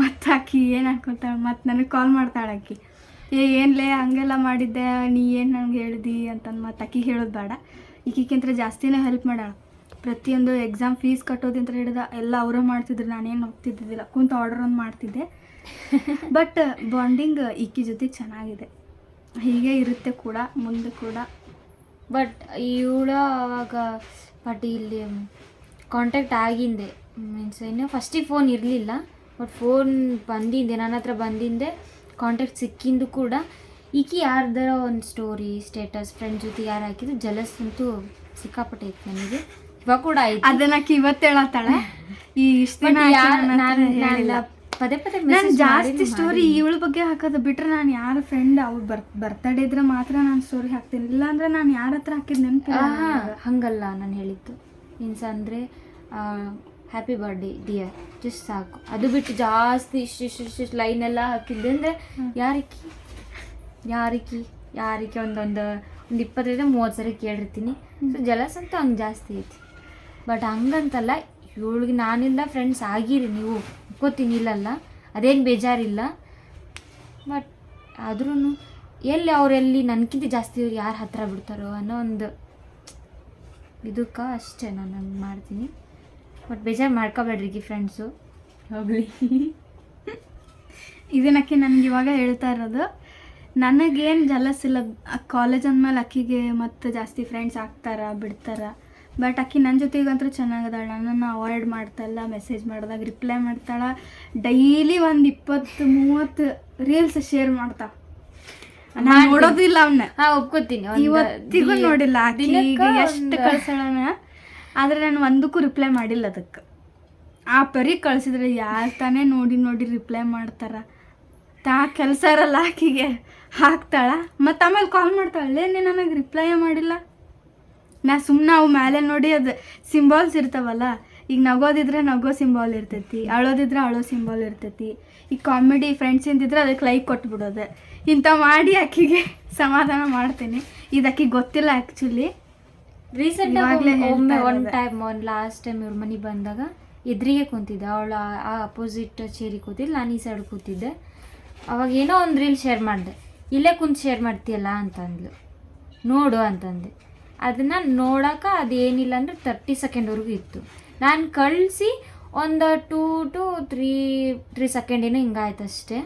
ಮತ್ತು ಆಕಿ ಏನು ಅನ್ಕೊತಾಳೆ, ಮತ್ತು ನನಗೆ ಕಾಲ್ ಮಾಡ್ತಾಳೆ ಆಕಿ, ಏನ್ಲೇ ಹಂಗೆಲ್ಲ ಮಾಡಿದ್ದೆ, ನೀ ಏನು ನಂಗೆ ಹೇಳಿದಿ ಅಂತಂದು. ಮತ್ತು ಆಕಿಗೆ ಹೇಳೋದು ಬೇಡ, ಈಕಿಗಿಂತ ಜಾಸ್ತಿನೇ ಹೆಲ್ಪ್ ಮಾಡ್ಯಾಳ. ಪ್ರತಿಯೊಂದು ಎಕ್ಸಾಮ್ ಫೀಸ್ ಕಟ್ಟೋದಿಂತ ಹಿಡಿದ ಎಲ್ಲ ಅವರೇ ಮಾಡ್ತಿದ್ರು, ನಾನೇನು ಹೋಗ್ತಿದ್ದಿದ್ದಿಲ್ಲ, ಕುಂತು ಆರ್ಡರ್ ಒಂದು ಮಾಡ್ತಿದ್ದೆ. ಬಟ್ ಬಾಂಡಿಂಗ್ ಈಕಿ ಜೊತೆ ಚೆನ್ನಾಗಿದೆ, ಹೀಗೆ ಇರುತ್ತೆ ಕೂಡ ಮುಂದೆ ಕೂಡ. ಬಟ್ ಇವಳು ಅವಾಗ ಇಲ್ಲಿ ಕಾಂಟ್ಯಾಕ್ಟ್ ಆಗಿಂದೆ, ಮೀನ್ಸ್ ಇನ್ನು ಫಸ್ಟಿಗೆ ಫೋನ್ ಇರಲಿಲ್ಲ, ಬಟ್ ಫೋನ್ ಬಂದಿಂದೆ ನನ್ನ ಹತ್ರ ಬಂದಿಂದೆ, ಕಾಂಟ್ಯಾಕ್ಟ್ ಸಿಕ್ಕಿಂದು ಕೂಡ. ಈಕಿ ಯಾರ್ದಾರ ಒಂದು ಸ್ಟೋರಿ ಸ್ಟೇಟಸ್ ಫ್ರೆಂಡ್ ಜೊತೆ ಯಾರು ಹಾಕಿದ್ರು ಜಲಸ್ ಅಂತೂ ಸಿಕ್ಕಾಪಟ್ಟೆ ಇತ್ತು ನನಗೆ. ಇವಾಗ ಕೂಡ ಆಯ್ತು, ಅದನ್ನ ಇವತ್ತು ಹೇಳತ್ತಾಳೆ. ಈ ಇಷ್ಟು ಪದೇ ಪದೇ ನಾನು ಜಾಸ್ತಿ ಸ್ಟೋರಿ ಇವಳ ಬಗ್ಗೆ ಹಾಕೋದು ಬಿಟ್ರೆ, ನಾನು ಯಾರ ಫ್ರೆಂಡ್ ಅವ್ರು ಬರ್ತಡೇ ಇದ್ರೆ ಮಾತ್ರ ನಾನು ಸ್ಟೋರಿ ಹಾಕ್ತೀನಿ, ಇಲ್ಲಾಂದ್ರೆ ನಾನು ಯಾರ ಹತ್ರ ಹಾಕಿದ್ ನೆನಪಿಲ್ಲ. ಹಂಗಲ್ಲ ನಾನು ಹೇಳಿದ್ದು, ಮೀನ್ಸ್ ಅಂದರೆ ಹ್ಯಾಪಿ ಬರ್ಡೇ ಡಿಯರ್ ಜಸ್ಟ್ ಸಾಕು. ಅದು ಬಿಟ್ಟು ಜಾಸ್ತಿ ಇಷ್ಟು ಲೈನೆಲ್ಲ ಹಾಕಿದ್ದೆ ಅಂದರೆ ಯಾರಿಗೆ ಒಂದು 25-30 ಸರಿ ಕೇಳಿರ್ತೀನಿ. ಸೊ ಜಲಸ್ ಅಂತೂ ಹಂಗೆ ಜಾಸ್ತಿ ಐತಿ. ಬಟ್ ಹಂಗಂತಲ್ಲ, ಇವಳಿಗೆ ನಾನಿಂದ ಫ್ರೆಂಡ್ಸ್ ಆಗಿರಿ ನೀವು, ಒಪ್ಕೋತೀನಿ, ಇಲ್ಲಲ್ಲ, ಅದೇನು ಬೇಜಾರಿಲ್ಲ. ಬಟ್ ಆದ್ರೂ ಅವರೆಲ್ಲಿ ನನಗಿಂತ ಜಾಸ್ತಿ ಅವ್ರು ಯಾರು ಹತ್ರ ಬಿಡ್ತಾರೋ ಅನ್ನೋ ಒಂದು ಇದಕ್ಕೆ ಅಷ್ಟೇ ನಾನು ಹಂಗೆ ಮಾಡ್ತೀನಿ. ಬಟ್ ಬೇಜಾರು ಮಾಡ್ಕೋಬೇಡ್ರಿ ಫ್ರೆಂಡ್ಸು, ಹೋಗಲಿ. ಇದನ್ನಕ್ಕೆ ನನಗೆ ಇವಾಗ ಹೇಳ್ತಾ ಇರೋದು, ನನಗೇನು ಜಲಸ್ ಇಲ್ಲ. ಕಾಲೇಜ್ ಅಂದಮೇಲೆ ಅಕ್ಕಿಗೆ ಮತ್ತು ಜಾಸ್ತಿ ಫ್ರೆಂಡ್ಸ್ ಆಗ್ತಾರ ಬಿಡ್ತಾರ. ಬಟ್ ಅಕ್ಕಿ ನನ್ನ ಜೊತೆಗಂತೂ ಚೆನ್ನಾಗದಾಳೆ, ನನ್ನನ್ನು ಅವಾಯ್ಡ್ ಮಾಡ್ತಾಯಿಲ್ಲ. ಮೆಸೇಜ್ ಮಾಡಿದಾಗ ರಿಪ್ಲೈ ಮಾಡ್ತಾಳೆ, ಡೈಲಿ ಒಂದು 20-30 ರೀಲ್ಸ್ ಶೇರ್ ಮಾಡ್ತಾಳೆ. ನಾನು ನೋಡೋದಿಲ್ಲ ಅವನ್ನ, ಒಪ್ಕೋತೀನಿ, ಇವತ್ತಿಗೂ ನೋಡಿಲ್ಲ. ಆಕಿಗೆ ಎಷ್ಟು ಕಳ್ಸೋಣ, ಆದರೆ ನಾನು ಒಂದಕ್ಕೂ ರಿಪ್ಲೈ ಮಾಡಿಲ್ಲ. ಅದಕ್ಕೆ ಆ ಪರಿ ಕಳಿಸಿದ್ರೆ ಯಾರು ತಾನೇ ನೋಡಿ ರಿಪ್ಲೈ ಮಾಡ್ತಾರ. ಕೆಲಸ ಇರಲ್ಲ ಆಕಿಗೆ, ಹಾಕ್ತಾಳ ಮತ್ತು ಆಮೇಲೆ ಕಾಲ್ ಮಾಡ್ತಾಳೆ, ನೀನು ನನಗೆ ರಿಪ್ಲೈಯೇ ಮಾಡಿಲ್ಲ. ನಾ ಸುಮ್ಮನೆ ಅವು ಮೇಲೆ ನೋಡಿ ಅದು ಸಿಂಬಾಲ್ಸ್ ಇರ್ತಾವಲ್ಲ, ಈಗ ನಗೋದಿದ್ರೆ ನಗೋ ಸಿಂಬಾಲ್ ಇರ್ತೈತಿ, ಅಳೋದಿದ್ರೆ ಅಳೋ ಸಿಂಬಾಲ್ ಇರ್ತೈತಿ. ಈಗ ಕಾಮಿಡಿ ಫ್ರೆಂಡ್ಸ್ ಇಂದಿದ್ರೆ ಅದಕ್ಕೆ ಲೈಕ್ ಕೊಟ್ಬಿಡೋದು. ಇಂಥ ಮಾಡಿ ಆಕಿಗೆ ಸಮಾಧಾನ ಮಾಡ್ತೀನಿ. ಇದು ಆಕಿಗೆ ಗೊತ್ತಿಲ್ಲ ಆ್ಯಕ್ಚುಲಿ. ರೀಸೆಂಟಾಗಿ ಲಾಸ್ಟ್ ಟೈಮ್ ಇವ್ರ ಮನೆಗೆ ಬಂದಾಗ ಎದುರಿಗೆ ಕೂತಿದ್ದೆ, ಅವಳು ಆ ಅಪೋಸಿಟ್ ಚೇರಿಗೆ ಕೂತಿದ್ದೆ, ನಾನು ಈ ಸೈಡ್ ಕೂತಿದ್ದೆ. ಅವಾಗ ಏನೋ ಒಂದು ರೀಲ್ ಶೇರ್ ಮಾಡಿದೆ, ಇಲ್ಲೇ ಕುಂತು ಶೇರ್ ಮಾಡ್ತೀಯಲ್ಲ ಅಂತಂದ್ಲು. ನೋಡು ಅಂತಂದೆ. ಅದನ್ನು ನೋಡೋಕೆ ಅದೇನಿಲ್ಲ ಅಂದರೆ 30 ಸೆಕೆಂಡ್ವರೆಗೂ ಇತ್ತು. ನಾನು ಕಳಿಸಿ ಒಂದು 2 to 3 ಸೆಕೆಂಡ್ ಏನೋ ಹಿಂಗಾಯ್ತು ಅಷ್ಟೇ,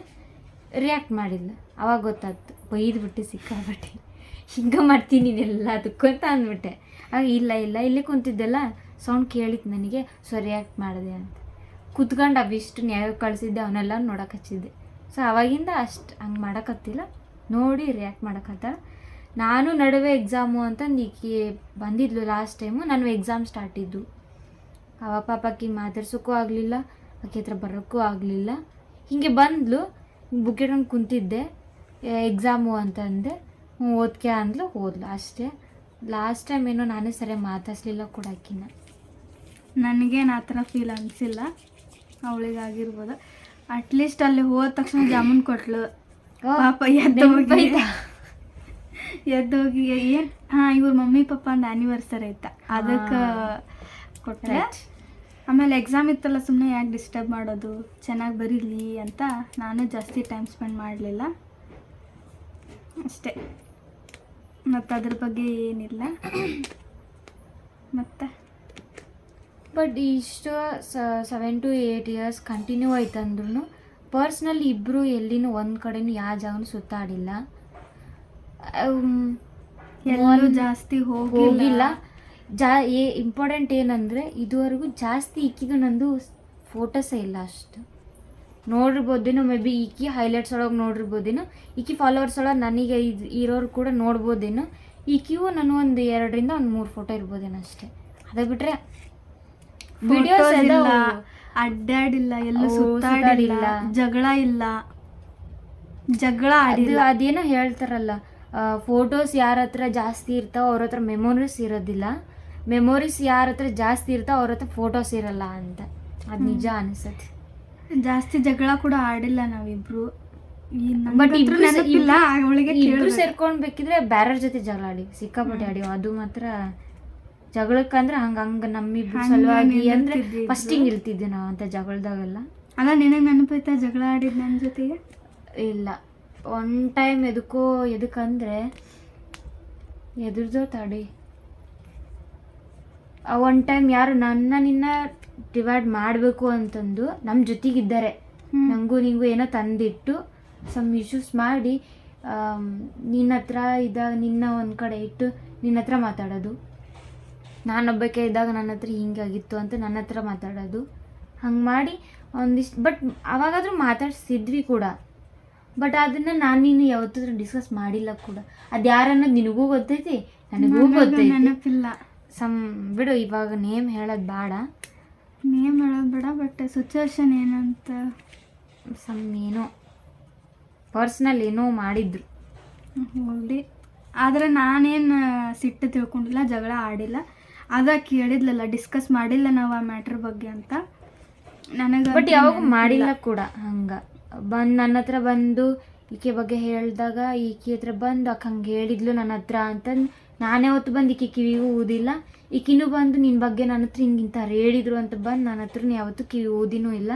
ರಿಯಾಕ್ಟ್ ಮಾಡಿಲ್ಲ. ಅವಾಗ ಗೊತ್ತಾಗ್ತು, ಬೈದ್ಬಿಟ್ಟು ಸಿಕ್ಕಾಬಿಟ್ಟು ಹಿಂಗೆ ಮಾಡ್ತೀನಿ ನೀನೆಲ್ಲ ಅದಕ್ಕೂ ಅಂತ ಅಂದ್ಬಿಟ್ಟೆ. ಆಗ ಇಲ್ಲ ಇಲ್ಲಿ ಕುಂತಿದ್ದೆಲ್ಲ ಸೌಂಡ್ ಕೇಳಿತ್ತು ನನಗೆ, ಸೊ ರಿಯಾಕ್ಟ್ ಮಾಡಿದೆ ಅಂತ ಕುತ್ಕೊಂಡು ಅವಿಷ್ಟು ಯಾವ್ಯಾವ ಕಳಿಸಿದ್ದೆ ಅವನ್ನೆಲ್ಲ ನೋಡಕ್ಕೆ ಹಚ್ಚಿದ್ದೆ. ಸೊ ಅವಾಗಿಂದ ಅಷ್ಟು ಹಂಗೆ ಮಾಡೋಕತ್ತಿಲ್ಲ, ನೋಡಿ ರಿಯಾಕ್ಟ್ ಮಾಡೋಕತ್ತಾಳ. ನಾನು ನಡುವೆ ಎಕ್ಸಾಮು ಅಂತಂದು ಈಕಿ ಬಂದಿದ್ಲು ಲಾಸ್ಟ್ ಟೈಮು, ನಾನು ಎಕ್ಸಾಮ್ ಸ್ಟಾರ್ಟ್ ಇದ್ದು. ಅವ ಪಾಪಕ್ಕೆ ಮಾತಾಡ್ಸೋಕ್ಕೂ ಆಗಲಿಲ್ಲ, ಆಕೆ ಹತ್ರ ಬರೋಕ್ಕೂ ಆಗಲಿಲ್ಲ. ಹೀಗೆ ಬಂದ್ಲು, ಬುಕ್ ಇಟ್ಕೊಂಡು ಕುಂತಿದ್ದೆ, ಎಕ್ಸಾಮು ಅಂತಂದೆ. ಓದ್ಕೆ ಅಂದ್ಲು, ಹೋದ್ಲು ಅಷ್ಟೇ. ಲಾಸ್ಟ್ ಟೈಮ್ ಏನೋ ನಾನೇ ಸರಿಯಾಗಿ ಮಾತಾಡ್ಸ್ಲಿಲ್ಲ ಕೂಡ ಆಕಿನ. ನನಗೇನು ಆ ಥರ ಫೀಲ್ ಅನಿಸಿಲ್ಲ, ಅವಳಿಗಾಗಿರ್ಬೋದು. ಅಟ್ಲೀಸ್ಟ್ ಅಲ್ಲಿ ಹೋದ ತಕ್ಷಣ ಜಾಮೂನ್ ಕೊಟ್ಲು ಪಾಪ. ಎದ್ದೋಗಿ ಏನು ಇವ್ರ ಮಮ್ಮಿ ಪಪ್ಪಂದು ಆ್ಯನಿವರ್ಸರಿ ಐತಾ ಅದಕ್ಕೆ ಕೊಟ್ಟರೆ. ಆಮೇಲೆ ಎಕ್ಸಾಮ್ ಇತ್ತಲ್ಲ, ಸುಮ್ಮನೆ ಯಾಕೆ ಡಿಸ್ಟರ್ಬ್ ಮಾಡೋದು, ಚೆನ್ನಾಗಿ ಬರೀಲಿ ಅಂತ ನಾನು ಜಾಸ್ತಿ ಟೈಮ್ ಸ್ಪೆಂಡ್ ಮಾಡಲಿಲ್ಲ ಅಷ್ಟೇ. ಮತ್ತು ಅದ್ರ ಬಗ್ಗೆ ಏನಿಲ್ಲ. ಮತ್ತು ಬಟ್ ಇಷ್ಟು 7 to 8 years ಕಂಟಿನ್ಯೂ ಆಯ್ತಂದ್ರೂ ಪರ್ಸ್ನಲಿ ಇಬ್ಬರು ಎಲ್ಲಿನೂ ಒಂದು ಕಡೆನೂ ಯಾವ ಜಾಗನೂ ಸುತ್ತಾಡಿಲ್ಲ, ಎಲ್ಲರೂ ಜಾಸ್ತಿ ಹೋಗಿಲ್ಲ. ಇಂಪಾರ್ಟೆಂಟ್ ಏನಂದರೆ ಇದುವರೆಗೂ ಜಾಸ್ತಿ ಈಕಿದು ನಂದು ಫೋಟೋಸೇ ಇಲ್ಲ ಅಷ್ಟು. ನೋಡಿರ್ಬೋದೇನೋ ಮೇ ಬಿ ಈಕಿ ಹೈಲೈಟ್ಸ್ ಒಳಗೆ ನೋಡಿರ್ಬೋದೇನೋ, ಈಕಿ ಫಾಲೋವರ್ಸ್ ಒಳಗೆ ನನಗೆ ಇರೋರು ಕೂಡ ನೋಡ್ಬೋದೇನೋ. ಈಕಿಗೂ ನಾನು ಒಂದು 2 ರಿಂದ 3 ಫೋಟೋ ಇರ್ಬೋದೇನೋ ಅಷ್ಟೇ. ಅದು ಬಿಟ್ಟರೆ ವಿಡಿಯೋಸ್ ಎಲ್ಲ ಅಡ್ಡಾಡಿಲ್ಲ, ಎಲ್ಲೂ ಸುತ್ತಾಡಿಲ್ಲ, ಜಗಳ ಆಡಿಲ್ಲ. ಅದೇನೋ ಹೇಳ್ತಾರಲ್ಲ, ಫೋಟೋಸ್ ಯಾರ ಹತ್ರ ಜಾಸ್ತಿ ಇರ್ತಾವ ಅವ್ರ ಹತ್ರ ಮೆಮೊರೀಸ್ ಇರೋದಿಲ್ಲ, ಮೆಮೊರೀಸ್ ಯಾರ ಹತ್ರ ಜಾಸ್ತಿ ಇರ್ತಾವ ಅವ್ರ ಹತ್ರ ಫೋಟೋಸ್ ಇರಲ್ಲ ಅಂತ. ಅದು ನಿಜ ಅನಿಸುತ್ತೆ. ಜಾಸ್ತಿ ಜಗಳ ಕೂಡ ಆಡಿಲ್ಲ ನಾವಿಬ್ರು. ಬಟ್ ಇಬ್ರು ಸೇರ್ಕೊಂಡ್ ಬೇಕಿದ್ರೆ ಬ್ಯಾರರ್ ಜೊತೆ ಜಗಳ ಆಡಿ ಸಿಕ್ಕಾಪಟ್ಟೆ ಆಡಿವ. ಅದು ಮಾತ್ರ ಜಗಳಕ್ಕಂದ್ರೆ ಹಂಗ ನಮ್ಮಿಬ್ರು ಸಲುವಾಗಿ ಅಂದ್ರೆ ಫಸ್ಟಿಂಗ್ ಇರ್ತಿದ್ದೆ ನಾವು ಅಂತ ಜಗಳದಾಗೆಲ್ಲ. ಅಲ್ಲ, ನಿನಗೆ ನೆನಪೈತಾ ಜಗಳ ಆಡಿದ್ ನನ್ನ ಜೊತೆಗೆ? ಇಲ್ಲ, ಒನ್ ಟೈಮ್ ಎದಕ್ಕಂದ್ರೆ ಎದುರ್ದೋ ತಡಿ, ಒನ್ ಟೈಮ್ ಯಾರು ನಿನ್ನ ಡಿವೈಡ್ ಮಾಡಬೇಕು ಅಂತಂದು ನಮ್ಮ ಜೊತೆಗಿದ್ದಾರೆ, ನನಗೂ ನಿಂಗೂ ಏನೋ ತಂದಿಟ್ಟು ಸಮ್ ಇಶ್ಯೂಸ್ ಮಾಡಿ ನಿನ್ನ ಹತ್ರ ಇದ್ದಾಗ ನಿನ್ನ ಒಂದು ಕಡೆ ಇಟ್ಟು ನಿನ್ನ ಹತ್ರ ಮಾತಾಡೋದು, ನಾನೊಬ್ಬಕ್ಕೆ ಇದ್ದಾಗ ನನ್ನ ಹತ್ರ ಹಿಂಗಾಗಿತ್ತು ಅಂತ ನನ್ನ ಹತ್ರ ಮಾತಾಡೋದು, ಹಂಗೆ ಮಾಡಿ ಒಂದಿಷ್ಟು. ಬಟ್ ಅವಾಗಾದರೂ ಮಾತಾಡ್ಸಿದ್ವಿ ಕೂಡ, ಬಟ್ ಅದನ್ನು ನಾನು ನೀನು ಯಾವತ್ತೂ ಡಿಸ್ಕಸ್ ಮಾಡಿಲ್ಲ ಕೂಡ. ಅದು ಯಾರನ್ನೋದು ನಿನಗೂ ಗೊತ್ತೈತಿ, ನನಗೂ ಗೊತ್ತೈತಿ. ನೆನಪಿಲ್ಲ. ಬಿಡು, ಇವಾಗ ನೇಮ್ ಹೇಳೋದು ಬೇಡ. ಬಟ್ ಸಿಚುವೇಶನ್ ಏನಂತ ಏನೋ ಪರ್ಸ್ನಲ್ ಏನೋ ಮಾಡಿದ್ರು ಹೋಗಲಿ. ಆದರೆ ನಾನೇನು ಸಿಟ್ಟು ತಿಳ್ಕೊಂಡಿಲ್ಲ, ಜಗಳ ಆಡಿಲ್ಲ. ಅದ ಕೇಳಿದ್ಲಲ್ಲ, ಡಿಸ್ಕಸ್ ಮಾಡಿಲ್ಲ ನಾವು ಆ ಮ್ಯಾಟ್ರ್ ಬಗ್ಗೆ ಅಂತ ನನಗೆ. ಬಟ್ ಯಾವಾಗ ಮಾಡಿಲ್ಲ ಕೂಡ. ಹಂಗೆ ನನ್ನ ಹತ್ರ ಬಂದು ಈಕೆ ಬಗ್ಗೆ ಹೇಳಿದಾಗ ಈಕೆ ಹತ್ರ ಬಂದು ಹಂಗೆ ಹೇಳಿದ್ಲು ನನ್ನ ಹತ್ರ ಅಂತಂದು ನಾನೇ ಹೊತ್ತು ಬಂದು ಈಕೆ ಕಿವಿಗೂ ಊದಿಲ್ಲ. ಈಕಿನೂ ಬಂದು ನಿನ್ನ ಬಗ್ಗೆ ನನ್ನ ಹತ್ರ ಹಿಂಗಿಂತ ಹೇಳಿದ್ರು ಅಂತ ಬಂದು ನನ್ನ ಹತ್ರ ಯಾವತ್ತೂ ಕಿವಿ ಊದಿನೂ ಇಲ್ಲ.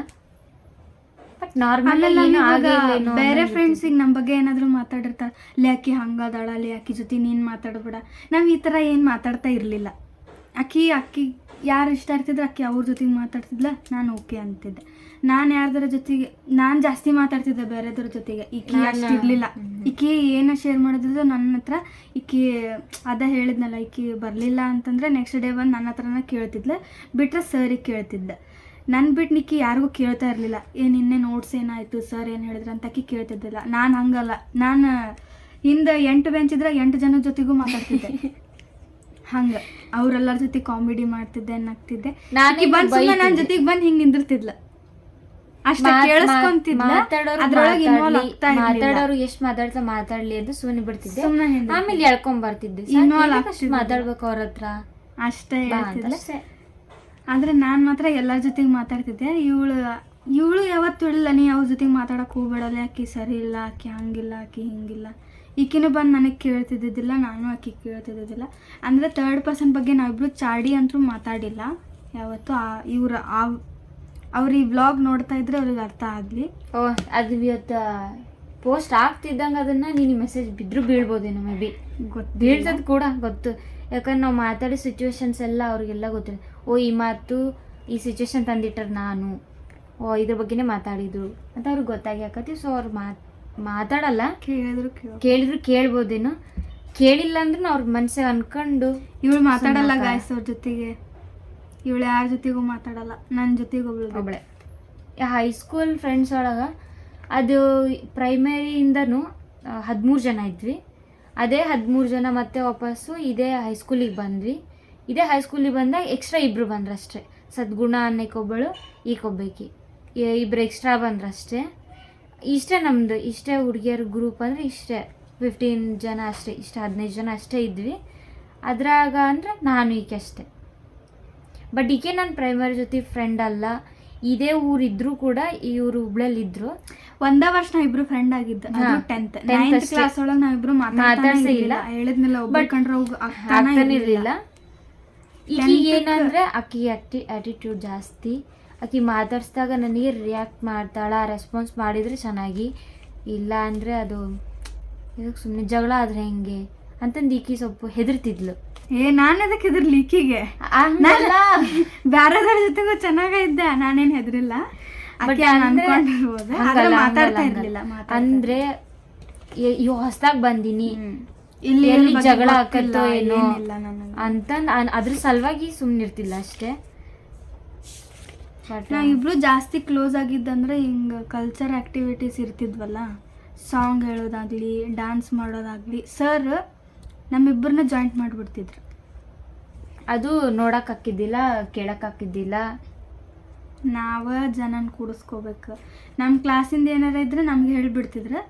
ಬಟ್ ನಾರ್ಮಲ್ ಬೇರೆ ಫ್ರೆಂಡ್ಸಿಗೆ ನಮ್ಮ ಬಗ್ಗೆ ಏನಾದರೂ ಮಾತಾಡಿರ್ತಾರೆ, ಲೇಕಿ ಹಂಗದಾಳ, ಆಕಿ ಜೊತೆ ನೀನು ಮಾತಾಡಬೇಡ. ನಾವು ಈ ಥರ ಏನು ಮಾತಾಡ್ತಾ ಇರಲಿಲ್ಲ. ಅಕ್ಕಿ ಯಾರು ಇಷ್ಟ ಇರ್ತಿದ್ರು ಅಕ್ಕಿ ಅವ್ರ ಜೊತೆಗೆ ಮಾತಾಡ್ತಿದ್ಲ, ನಾನು ಓಕೆ ಅಂತಿದ್ದೆ. ನಾನು ಯಾರ್ದಾರ ಜೊತೆಗೆ ನಾನು ಜಾಸ್ತಿ ಮಾತಾಡ್ತಿದ್ದೆ ಬೇರೆದವ್ರ ಜೊತೆಗೆ. ಈಕಿ ಅಷ್ಟು ಇರಲಿಲ್ಲ. ಈಕಿ ಏನೋ ಶೇರ್ ಮಾಡಿದ್ರು ನನ್ನ ಹತ್ರ. ಈಕಿ ಹೇಳಿದ್ನಲ್ಲ, ಈಕಿ ಬರಲಿಲ್ಲ ಅಂತಂದರೆ ನೆಕ್ಸ್ಟ್ ಡೇ ಬಂದು ನನ್ನ ಹತ್ರನ ಕೇಳ್ತಿದ್ಲೆ, ಬಿಟ್ಟರೆ ಸರಿಗೆ ಕೇಳ್ತಿದ್ದೆ. ನನ್ನ ಬಿಟ್ಟು ನಿಕ್ಕಿ ಯಾರಿಗೂ ಕೇಳ್ತಾ ಇರಲಿಲ್ಲ. ನಿನ್ನೆ ನೋಟ್ಸ್ ಏನಾಯಿತು, ಸರ್ ಏನು ಹೇಳಿದ್ರು ಅಂತ ಆಕಿ ಕೇಳ್ತಿದ್ದಿಲ್ಲ. ನಾನು ಹಂಗಲ್ಲ, ನಾನು ಹಿಂದೆ 8 ಬೆಂಚ್ ಇದ್ರೆ 8 ಜನ ಜೊತೆಗೂ ಮಾತಾಡ್ತಿದ್ದೆ. ಹಂಗೆ ಅವ್ರೆಲ್ಲರ ಜೊತೆ ಕಾಮಿಡಿ ಮಾಡ್ತಿದ್ದೆ, ನಗ್ತಿದ್ದೆ. ನನ್ನ ಜೊತೆಗೆ ಬಂದು ಹಿಂಗೆ ನಿಂದಿರ್ತಿದ್ಲ ಅಷ್ಟೇ, ಕೇಳಿಸ್ಕೊಂತಿದ್ಲ. ಮಾತಾಡೋರು ಎಷ್ಟು ಮಾತಾಡ್ಲಿ ಅಂತ ಸುಮ್ಮನೆ ಬಿಡ್ತಿದ್ದೆ. ಆಮೇಲೆ ಎಳ್ಕೊಂಡ್ ಬರ್ತಿದ್ದೆ, ಮಾತಾಡ್ಬೇಕು ಅವ್ರ ಹತ್ರ ಅಷ್ಟೇ ಹೇಳ್ತಿದ್ಲ. ಆದರೆ ನಾನು ಮಾತ್ರ ಎಲ್ಲರ ಜೊತೆಗೆ ಮಾತಾಡ್ತಿದ್ದೆ. ಇವಳು ಯಾವತ್ತೂ ಹೇಳಿಲ್ಲ, ನೀ ಅವ್ರ ಜೊತೆಗೆ ಮಾತಾಡೋಕೆ ಹೋಗ್ಬೇಡಲ್ಲ, ಆಕಿ ಸರಿ ಇಲ್ಲ, ಆಕಿ ಹಂಗಿಲ್ಲ, ಆಕಿ ಹಿಂಗಿಲ್ಲ. ಈಕಿನೂ ಬಂದು ನನಗೆ ಕೇಳ್ತಿದ್ದಿದ್ದಿಲ್ಲ, ನಾನು ಆಕಿ ಕೇಳ್ತಿದ್ದಿದ್ದಿಲ್ಲ. ಅಂದರೆ 3rd person ಬಗ್ಗೆ ನಾವಿಬ್ರು ಚಾಡಿ ಅಂತೂ ಮಾತಾಡಿಲ್ಲ ಯಾವತ್ತೂ. ಅವ್ರು ಈ ವ್ಲಾಗ್ ನೋಡ್ತಾ ಇದ್ರೆ ಅವ್ರಿಗೆ ಅರ್ಥ ಆಗಲಿ. ಅದು ಇವತ್ತು ಪೋಸ್ಟ್ ಆಗ್ತಿದ್ದಂಗೆ ಅದನ್ನು ನೀನು ಮೆಸೇಜ್ ಬೀಳ್ಬೋದೇನೋ, ಮೇ ಬಿ ಬೀಳ್ತದ್ದು ಕೂಡ ಗೊತ್ತು. ಯಾಕಂದ್ರೆ ನಾವು ಮಾತಾಡೋ ಸಿಚುವೇಶನ್ಸ್ ಎಲ್ಲ ಅವ್ರಿಗೆಲ್ಲ ಗೊತ್ತಿಲ್ಲ. ಈ ಮಾತು ಈ ಸಿಚುವೇಶನ್ ತಂದಿಟ್ಟಾರ, ನಾನು ಇದ್ರ ಬಗ್ಗೆನೇ ಮಾತಾಡಿದ್ರು ಅಂತ ಅವ್ರಿಗೆ ಗೊತ್ತಾಗಿ ಆಕತಿ. ಸೊ ಅವ್ರು ಮಾತಾಡಲ್ಲ, ಕೇಳಿದ್ರು ಕೇಳ್ಬೋದೇನೋ. ಕೇಳಿಲ್ಲ ಅಂದ್ರೂ ಅವ್ರ ಮನ್ಸಿಗೆ ಅನ್ಕೊಂಡು ಇವಳು ಮಾತಾಡಲ್ಲ ಸುಮ್ನಾಕ. ಗಾಯ್ಸ್ ಅವ್ರ ಜೊತೆಗೆ. ಇವಳು ಯಾರ ಜೊತೆಗೂ ಮಾತಾಡಲ್ಲ, ನನ್ನ ಜೊತೆಗೆ ಒಬ್ಳೆ ಹೈಸ್ಕೂಲ್ ಫ್ರೆಂಡ್ಸ್ ಒಳಗೆ ಅದು ಪ್ರೈಮರಿಯಿಂದನೂ 13 ಜನ ಇದ್ವಿ. ಅದೇ 13 ಜನ ಮತ್ತೆ ವಾಪಸ್ಸು ಇದೇ ಹೈಸ್ಕೂಲಿಗೆ ಬಂದ್ವಿ. ಇದೇ ಹೈಸ್ಕೂಲಿಗೆ ಬಂದಾಗ ಎಕ್ಸ್ಟ್ರಾ 2 ಬಂದ್ರಷ್ಟೇ. ಸದ್ಗುಣ ಅನ್ನಕ್ಕೊಬ್ಬಳು ಈಗೊಬ್ಬಾಕಿ, 2 ಎಕ್ಸ್ಟ್ರಾ ಬಂದ್ರಷ್ಟೇ. ಇಷ್ಟೇ ನಮ್ಮದು, ಇಷ್ಟೇ ಹುಡುಗಿಯರ ಗ್ರೂಪ್ ಅಂದರೆ ಇಷ್ಟೇ 15 ಜನ ಅಷ್ಟೇ, ಇಷ್ಟೇ 15 ಜನ ಅಷ್ಟೇ ಇದ್ವಿ. ಅದ್ರಾಗ ಅಂದರೆ ನಾನು ಈಕೆ ಅಷ್ಟೇ. ಬಟ್ ಈಕೆ ನನ್ನ ಪ್ರೈಮರಿ ಜೊತೆ ಫ್ರೆಂಡ್ ಅಲ್ಲ. ಇದೇ ಊರಿದ್ರು ಕೂಡ ಇವರು ಹುಬ್ಳಲ್ಲಿದ್ದರು. ಒಂದೇ ವರ್ಷ ನಾವಿಬ್ರು ಫ್ರೆಂಡ್ ಆಗಿದ್ದು, ಅದು 10th ಕ್ಲಾಸ್ ಒಳಗೆ ನಾವಿಬ್ರು ಮಾತಾಡ್ಸೇ ಇಲ್ಲ. ಹೇಳಿದ್ನಲ್ಲ ಒಬ್ಬ ಕಂಡ್ರೆ ಆಗ್ತಾನೆ ಇರಲಿಲ್ಲ. ಈಕಿಗೆ ಏನಂದ್ರೆ ಆಕಿಗೆ ಆ್ಯಟಿಟ್ಯೂಡ್ ಜಾಸ್ತಿ. ಆಕಿ ಮಾತಾಡ್ಸಿದಾಗ ನನಗೆ ರಿಯಾಕ್ಟ್ ಮಾಡ್ತಾಳ, ರೆಸ್ಪಾನ್ಸ್ ಮಾಡಿದರೆ ಚೆನ್ನಾಗಿ, ಇಲ್ಲ ಅಂದರೆ ಅದು ಇದಕ್ಕೆ ಸುಮ್ಮನೆ ಜಗಳ ಆದರೆ ಹೆಂಗೆ ಅಂತಂದು ಈಕಿ ಸ್ವಲ್ಪ ಹೆದರ್ತಿದ್ಲು. ನಾನು ಅದಕ್ಕೆ ಹೆದರ್ಲಿ ಈಕಿಗೆ, ಬೇರೆದವ್ರ ಜೊತೆಗೂ ಚೆನ್ನಾಗಿದ್ದೆ, ನಾನೇನು ಹೆದರಿಲ್ಲ. ಮಾತಾಡ್ತಾ ಇರ್ಲಿಲ್ಲ. ಅಂದ್ರೆ ಇವ್ ಹೊಸದಾಗಿ ಬಂದಿನಿ, ಇಲ್ಲಿ ಎಲ್ಲಿ ಜಗಳ ಹಾಕತ್ತೋ ಏನೋ ಅಂತ ಅದ್ರ ಸಲುವಾಗಿ ಸುಮ್ಮನಿರ್ತಿಲ್ಲ ಅಷ್ಟೇ. ನಾವಿಬ್ರು ಜಾಸ್ತಿ ಕ್ಲೋಸ್ ಆಗಿದ್ದಂದ್ರೆ ಹಿಂಗೆ ಕಲ್ಚರ್ ಆಕ್ಟಿವಿಟೀಸ್ ಇರ್ತಿದ್ವಲ್ಲ, ಸಾಂಗ್ ಹೇಳೋದಾಗ್ಲಿ, ಡ್ಯಾನ್ಸ್ ಮಾಡೋದಾಗ್ಲಿ, ಸರ್ ನಮ್ಮಿಬ್ಬರನ್ನ ಜಾಯಿಂಟ್ ಮಾಡಿಬಿಡ್ತಿದ್ರು. ಅದು ನೋಡಕ್ ಹಾಕಿದ್ದಿಲ್ಲ, ಕೇಳಕ್ ಹಾಕಿದ್ದಿಲ್ಲ. ನಾವು ಜನನ ಕೂಡಿಸ್ಕೋಬೇಕು. ನಮ್ಮ ಕ್ಲಾಸಿಂದ ಏನಾರ ಇದ್ರೆ ನಮ್ಗೆ ಹೇಳಿಬಿಡ್ತಿದ್ರು.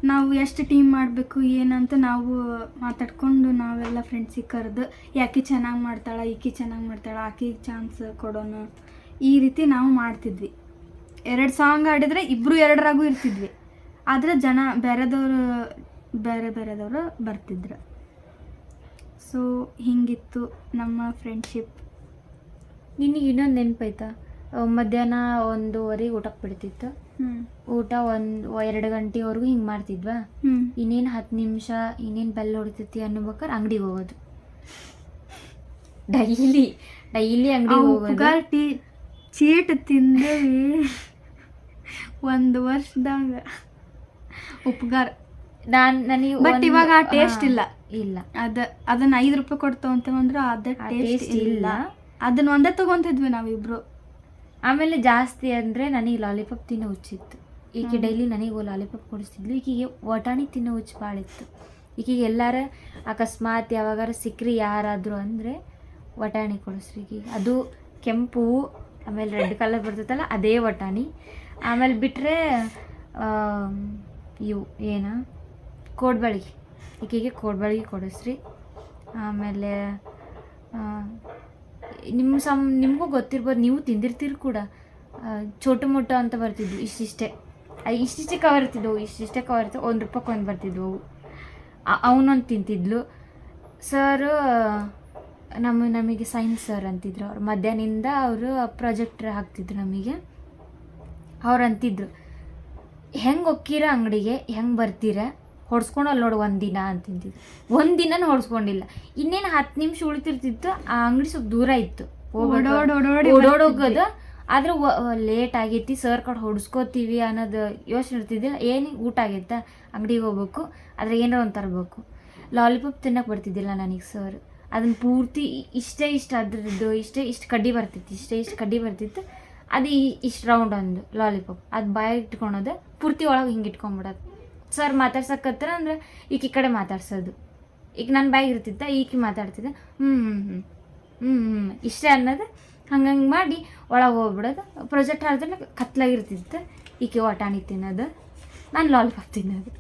ನಾವು ಎಷ್ಟು ಟೀಮ್ ಮಾಡಬೇಕು ಏನಂತ ನಾವು ಮಾತಾಡ್ಕೊಂಡು ನಾವೆಲ್ಲ ಫ್ರೆಂಡ್ಸಿಗೆ ಕರೆದು ಯಾಕೆ ಚೆನ್ನಾಗಿ ಮಾಡ್ತಾಳೆ, ಈಕಿ ಚೆನ್ನಾಗಿ ಮಾಡ್ತಾಳೆ, ಆಕಿಗೆ ಚಾನ್ಸ್ ಕೊಡೋಣ, ಈ ರೀತಿ ನಾವು ಮಾಡ್ತಿದ್ವಿ. 2 ಸಾಂಗ್ ಆಡಿದರೆ ಇಬ್ಬರು 2ರಾಗೂ ಇರ್ತಿದ್ವಿ. ಆದರೆ ಜನ ಬೇರೆದವರು ಬರ್ತಿದ್ರು. ಸೊ ಹಿಂಗಿತ್ತು ನಮ್ಮ ಫ್ರೆಂಡ್ಶಿಪ್. ನಿನಗೆ ಇನ್ನೊಂದು ನೆನಪಾಯ್ತಾ? ಮಧ್ಯಾಹ್ನ 1:15 ಊಟಕ್ಕೆ ಬಿಡ್ತಿತ್ತು. ಊಟ 2 ಗಂಟೆವರೆಗೂ ಹಿಂಗೆ ಮಾಡ್ತಿದ್ವಾ. ಇನ್ನೇನು 10 ನಿಮಿಷ ಇನ್ನೇನು ಬೆಲ್ ಹೊಡಿತೈತಿ ಅನ್ನಬೇಕಾದ್ರೆ ಅಂಗಡಿಗೆ ಹೋಗೋದು. ಡೈಲಿ ಅಂಗಡಿಗೆ ಹೋಗೋದು. ಚೀಟ್ ತಿಂದೇವಿ 1 ವರ್ಷದಾಗ ಉಪ್ಗಾರ. ನನಗೆ ಬಟ್ ಇವಾಗ ಆ ಟೇಸ್ಟ್ ಇಲ್ಲ. ಅದನ್ನ 5 ರೂಪಾಯಿ ಕೊಡ್ತಾವ ಅಂತಂದ್ರೆ ಅದ ಟೇಸ್ಟ್ ಇಲ್ಲ. ಅದನ್ನ ಒಂದೇ ತಗೊಂತಿದ್ವಿ ನಾವಿಬ್ರು. ಆಮೇಲೆ ಜಾಸ್ತಿ ಅಂದರೆ ನನಗೆ ಲಾಲಿಪಾಪ್ ತಿನ್ನೋ ಹುಚ್ಚಿತ್ತು. ಈಕೆ ಡೈಲಿ ನನಗೆ ಲಾಲಿಪಾಪ್ ಕೊಡಿಸ್ತಿದ್ಲು. ಈಕೆಗೆ ವಟಾಣಿ ತಿನ್ನೋ ಹುಚ್ಚು ಭಾಳ ಇತ್ತು. ಈಕೆಗೆ ಎಲ್ಲಾರ ಅಕಸ್ಮಾತ್ ಯಾವಾಗಾರ ಸಿಕ್ಕ್ರಿ ಯಾರಾದರೂ ಅಂದರೆ ವಟಾಣಿ ಕೊಡಿಸ್ರಿ ಈಕೆಗೆ. ಅದು ಕೆಂಪು ಆಮೇಲೆ ರೆಡ್ ಕಲರ್ ಬರ್ತೈತಲ್ಲ ಅದೇ ವಟಾಣಿ. ಆಮೇಲೆ ಬಿಟ್ಟರೆ ಇವು ಏನು ಕೋಡ್ಬಳಿಗೆ, ಈಕೆಗೆ ಕೋಡ್ಬಳಿಗೆ ಕೊಡಿಸ್ರಿ. ಆಮೇಲೆ ನಿಮಗೂ ಗೊತ್ತಿರ್ಬೋದು, ನೀವು ತಿಂದಿರ್ತೀರಿ ಕೂಡ, ಚೋಟು ಮೋಟು ಅಂತ ಬರ್ತಿದ್ವು. ಇಷ್ಟಿಷ್ಟೇ ಕವರ್ ಇರ್ತಿದ್ವು, ಇಷ್ಟಿಷ್ಟೇ ಕವರ್ ಇರ್ತಿದ್ವು. 1 ರೂಪಾಯಿಗೆ 1 ಬರ್ತಿದ್ವು. ಅವನೊಂದು ತಿಂತಿದ್ಲು. ಸರ್ ನಮಗೆ ಸೈನ್ಸ್ ಸರ್ ಅಂತಿದ್ರು. ಅವ್ರು ಮಧ್ಯಾಹ್ನದಿಂದ ಅವರು ಪ್ರಾಜೆಕ್ಟ್ರ್ ಹಾಕ್ತಿದ್ರು ನಮಗೆ. ಅವ್ರು ಅಂತಿದ್ರು, ಹೆಂಗೆ ಹೋಗ್ತೀರ ಅಂಗಡಿಗೆ, ಹೆಂಗೆ ಬರ್ತೀರ, ಹೊಡ್ಸ್ಕೊಂಡಲ್ಲಿ ನೋಡು 1 ದಿನ ಅಂತಿದ್ದಿದ್ದು. 1 ದಿನನೂ ಹೊಡ್ಸ್ಕೊಂಡಿಲ್ಲ. ಇನ್ನೇನು 10 ನಿಮಿಷ ಉಳಿತಿರ್ತಿತ್ತು. ಆ ಅಂಗಡಿ ಸ್ವಲ್ಪ ದೂರ ಇತ್ತು, ಓಡೋಡೋಗೋದು. ಆದ್ರೆ ಲೇಟ್ ಆಗೈತಿ, ಸರ್ ಕಡೆ ಹೊಡ್ಸ್ಕೋತೀವಿ ಅನ್ನೋದು ಯೋಚನೆ ಇರ್ತಿದ್ದಿಲ್ಲ. ಏನು ಊಟ ಆಗೈತಾ, ಅಂಗಡಿಗೆ ಹೋಗ್ಬೇಕು, ಆದರೆ ಏನಾರ ಒಂದು ತರಬೇಕು. ಲಾಲಿಪಾಪ್ ತಿನ್ನಕ್ಕೆ ಬರ್ತಿದ್ದಿಲ್ಲ ನನಗೆ ಸರ್. ಅದನ್ನು ಪೂರ್ತಿ ಇಷ್ಟು ಅದ್ರದ್ದು ಇಷ್ಟು ಕಡ್ಡಿ ಬರ್ತಿತ್ತು. ಅದು ಇಷ್ಟು ರೌಂಡ್ ಒಂದು ಲಾಲಿಪಾಪ್, ಅದು ಬಾಯಿಗೆ ಇಟ್ಕೊಳೋದು, ಪೂರ್ತಿ ಒಳಗೆ ಹಿಂಗೆ ಇಟ್ಕೊಂಡ್ಬಿಡೋದು. ಸರ್ ಮಾತಾಡ್ಸಕತ್ತಾರ ಅಂದ್ರೆ ಈಕಿ ಕಡೆ ಮಾತಾಡ್ಸೋದು. ಈಗ ನನ್ನ ಬಾಯಿಗೆ ಇರ್ತಿತ್ತ, ಈಕಿ ಮಾತಾಡ್ತಿದ್ದೆ. ಇಷ್ಟೇ ಅನ್ನೋದು. ಹಂಗಂಗೆ ಮಾಡಿ ಒಳಗೆ ಹೋಗ್ಬಿಡೋದು. ಪ್ರೊಜೆಕ್ಟ್ ಆದ್ರೆ ಕತ್ಲಾಗಿರ್ತಿತ್ತು. ಈಕೆ ವಟಾಣಿ ತಿನ್ನೋದು, ನಾನು ಲಾಲಿಪಾಪ್ ತಿನ್ನೋದು.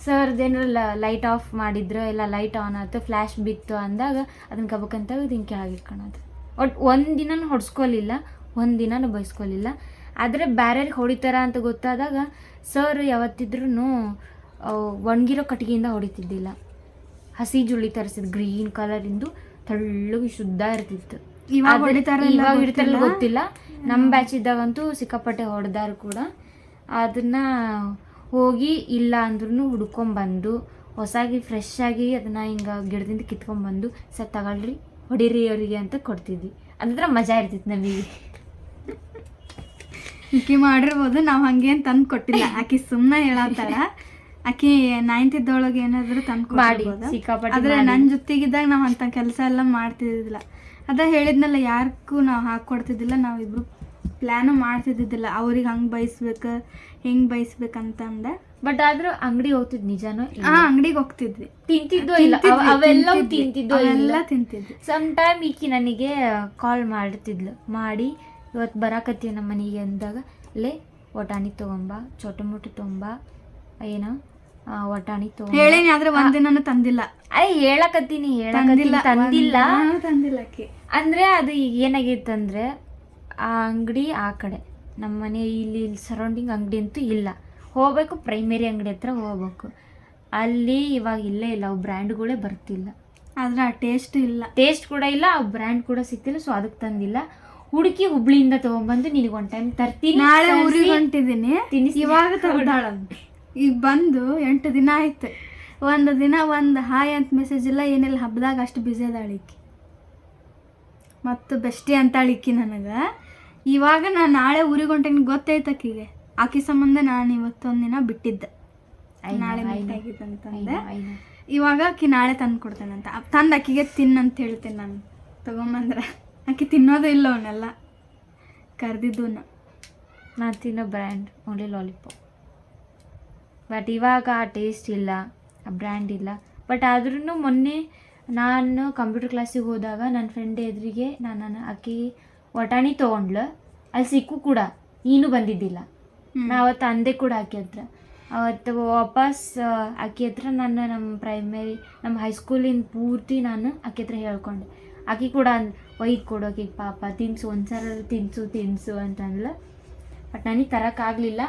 ಸರ್ದೇನಾರು ಲೈಟ್ ಆಫ್ ಮಾಡಿದ್ರು, ಇಲ್ಲ ಲೈಟ್ ಆನ್ ಆಯ್ತು, ಫ್ಲ್ಯಾಶ್ ಬಿತ್ತು ಅಂದಾಗ ಅದನ್ನು ಕಬಕ್ಕಂತ ಹಿಂಗೆ ಕೆಳಗೆ ಇಟ್ಕೊಳೋದು. ಒಟ್ಟು 1 ದಿನನೂ ಹೊಡ್ಸ್ಕೊಲಿಲ್ಲ, 1 ದಿನನೂ ಬಯಸ್ಕೊಲಿಲ್ಲ. ಆದರೆ ಬೇರೆಯವ್ರಿಗೆ ಹೊಡಿತಾರ ಅಂತ ಗೊತ್ತಾದಾಗ ಸರ್ ಯಾವತ್ತಿದ್ರೂ ಒಣಗಿರೋ ಕಟ್ಟಿಗೆಯಿಂದ ಹೊಡಿತಿದ್ದಿಲ್ಲ. ಹಸಿ ಜುಳಿ ತರಿಸಿದ್ ಗ್ರೀನ್ ಕಲರಿಂದು ತೆಳ್ಳಗೆ ಶುದ್ಧ ಇರ್ತಿತ್ತು. ಇವಾಗ ಹಿಡಿತಾರಲ್ಲ ಗೊತ್ತಿಲ್ಲ. ನಮ್ಮ ಬ್ಯಾಚ್ ಇದ್ದಾಗಂತೂ ಸಿಕ್ಕಾಪಟ್ಟೆ ಹೊಡೆದಾರು ಕೂಡ. ಅದನ್ನು ಹೋಗಿ ಇಲ್ಲ ಅಂದ್ರೂ ಹುಡ್ಕೊಂಬಂದು ಹೊಸಾಗಿ ಫ್ರೆಶ್ ಆಗಿ ಅದನ್ನು ಹಿಂಗೆ ಗಿಡದಿಂದ ಕಿತ್ಕೊಂಡ್ಬಂದು ಸರ್ ತಗೊಳ್ರಿ ಹೊಡೀರಿ ಅವರಿಗೆ ಅಂತ ಕೊಡ್ತಿದ್ವಿ. ಅದ್ರ ಮಜಾ ಇರ್ತಿತ್ತು ನಮಗೆ. ಈಕಿ ಮಾಡಿರ್ಬೋದು, ನಾವು ಹಂಗೇನು ತಂದು ಕೊಟ್ಟಿಲ್ಲ. ಆಕಿ ಸುಮ್ಮನೆ ಹೇಳತ್ತಾಳ, ಆಕಿ 9th ಇದ್ದೊಳಗೆ ಏನಾದ್ರು ತಂದು ಮಾಡಿ ಕೊಡ್ಬೋದು. ಸಿಕ್ಕಾಪಟ್ಟೆ ಆದ್ರೆ ಮಾಡಿ. ನನ್ನ ಜೊತೆಗಿದ್ದಾಗ ನಾವು ಅಂತ ಕೆಲಸ ಎಲ್ಲ ಮಾಡ್ತಿದ್ದಿಲ್ಲ. ಅದ ಹೇಳಿದ್ನಲ್ಲ, ಯಾರಿಗೂ ನಾವು ಹಾಕ್ಕೊಡ್ತಿದ್ದಿಲ್ಲ, ನಾವಿಬ್ರು ಪ್ಲ್ಯಾನು ಮಾಡ್ತಿದ್ದಿದ್ದಿಲ್ಲ. ಅವ್ರಿಗೆ ಹಂಗೆ ಬಯಸ್ಬೇಕು ಹೆಂಗೆ ಬಯಸ್ಬೇಕಂತಂದೆ. ಬಟ್ ಆದ್ರೂ ಅಂಗಡಿ ಹೋಗ್ತಿದ್ ನಿಜಾನೋ ಅಂಗಡಿಗೆ ಹೋಗ್ತಿದ್ವಿ, ತಿಂತಿದ್ದೋ ಇಲ್ಲ ಅವೆಲ್ಲವೂ ತಿಂತಿದ್ದೋ ಎಲ್ಲ ಇಲ್ಲ. ತಿಂತಿದ್ವಿ. ಸಮ್ ಟೈಮ್ ಈಕಿ ನನಗೆ ಕಾಲ್ ಮಾಡ್ತಿದ್ಲು, ಮಾಡಿ ಇವತ್ತು ಬರಾಕತ್ತೀವಿ ನಮ್ಮ ಮನೆಗೆ ಅಂದಾಗ, ಲೇ ಒಟಾಣಿ ತೊಗೊಂಬ, ಚೋಟ ಮುಟ್ಟು ತೊಗೊಂಬ, ಏನೋ ಒಟಾಣಿ ತೊಗೊಂಬ ಹೇಳೇನಿ, ಆದ್ರೆ ಒಂದಿನೂ ತಂದಿಲ್ಲ. ಹೇಳಕತ್ತೀನಿ ತಂದಿಲ್ಲ ತಂದಿಲ್ಲ ಅಂದ್ರೆ ಅದು ಈಗ ಏನಾಗಿತ್ತಂದ್ರೆ ಆ ಅಂಗಡಿ ಆ ಕಡೆ ನಮ್ಮ ಮನೆ ಇಲ್ಲಿ ಸರೌಂಡಿಂಗ್ ಅಂಗಡಿ ಅಂತೂ ಇಲ್ಲ. ಹೋಗ್ಬೇಕು ಪ್ರೈಮರಿ ಅಂಗಡಿ ಹತ್ರ ಹೋಗ್ಬೇಕು. ಅಲ್ಲಿ ಇವಾಗ ಇಲ್ಲೇ ಇಲ್ಲ, ಅವು ಬ್ರ್ಯಾಂಡ್ಗಳೇ ಬರ್ತಿಲ್ಲ. ಆದ್ರೆ ಆ ಟೇಸ್ಟ್ ಇಲ್ಲ, ಟೇಸ್ಟ್ ಕೂಡ ಇಲ್ಲ, ಆ ಬ್ರ್ಯಾಂಡ್ ಕೂಡ ಸಿಗ್ತಿಲ್ಲ. ಸೊ ಅದಕ್ಕೆ ತಂದಿಲ್ಲ. ಹುಡುಕಿ ಹುಬ್ಳಿಯಿಂದ ತೊಗೊಂಬಂದು ನಿನಗೆ ಒನ್ ಟೈಮ್ ತರ್ತೀನಿ. ನಾಳೆ ಊರಿಗೆ ಹೊಂಟಿದ್ದೀನಿ, ಇವಾಗ ತಗೊಂಡಾಳ. ಈಗ ಬಂದು 8 ದಿನ ಆಯ್ತು. ಒಂದು ದಿನ ಒಂದು ಹಾಯ್ ಅಂತ ಮೆಸೇಜ್ ಇಲ್ಲ, ಏನಿಲ್ಲ. ಹಬ್ಬದಾಗ ಅಷ್ಟು ಬ್ಯುಸಿ ಅದಾಳಿಕ್ಕಿ, ಮತ್ತು ಬೆಸ್ಟಿ ಅಂತಾಳಿಕ್ಕಿ ನನಗೆ. ಇವಾಗ ನಾನು ನಾಳೆ ಊರಿಗೆ ಹೊಂಟೇನಿ ಗೊತ್ತೈತೆ ಆಕಿಗೆ. ಆಕಿ ಸಂಬಂಧ ನಾನು ಇವತ್ತೊಂದು ದಿನ ಬಿಟ್ಟಿದ್ದೆ, ನಾಳೆ ಮೀಟಾಗಿದ್ದಂತಂದೆ. ಇವಾಗ ಆಕಿ ನಾಳೆ ತಂದು ಕೊಡ್ತೇನಂತ. ತಂದು ಆಕಿಗೆ ತಿನ್ನಂತ ಹೇಳ್ತೇನೆ ನಾನು, ತೊಗೊಂಬಂದ್ರೆ. ಆಕಿ ತಿನ್ನೋದು ಇಲ್ಲ ಅವನ್ನೆಲ್ಲ ಕರೆದಿದ್ದು. ನಾನು ತಿನ್ನೋ ಬ್ರ್ಯಾಂಡ್ ಓನ್ಲಿ ಲಾಲಿಪಾಪ್. ಬಟ್ ಇವಾಗ ಆ ಟೇಸ್ಟ್ ಇಲ್ಲ, ಆ ಬ್ರ್ಯಾಂಡ್ ಇಲ್ಲ. ಬಟ್ ಆದ್ರೂ ಮೊನ್ನೆ ನಾನು ಕಂಪ್ಯೂಟರ್ ಕ್ಲಾಸಿಗೆ ಹೋದಾಗ ನನ್ನ ಫ್ರೆಂಡ್ ಎದುರಿಗೆ ನಾನು ಆಕಿ ಒಟಾಣಿ ತೊಗೊಂಡ್ಲು. ಅಲ್ಲಿ ಸಿಕ್ಕು ಕೂಡ, ನೀನು ಬಂದಿದ್ದಿಲ್ಲ. ನಾ ಅವತ್ತು ಅಂದೆ ಕೂಡ ಆಕೆ ಹತ್ರ. ಅವತ್ತು ವಾಪಸ್ ಆಕೆ ಹತ್ರ ನಾನು ನಮ್ಮ ಹೈಸ್ಕೂಲಿನ ಪೂರ್ತಿ ನಾನು ಆಕೆ ಹತ್ರ ಹೇಳ್ಕೊಂಡೆ. ಆಕೆ ಕೂಡ ಒಯ್ದು ಕೊಡೋಕೆ ಪಾಪ ತಿನ್ಸು, ಒಂದ್ಸಲ ತಿನ್ಸು ಅಂತಂದ್ಲು. ಬಟ್ ನನಗೆ ತರೋಕ್ಕಾಗಲಿಲ್ಲ.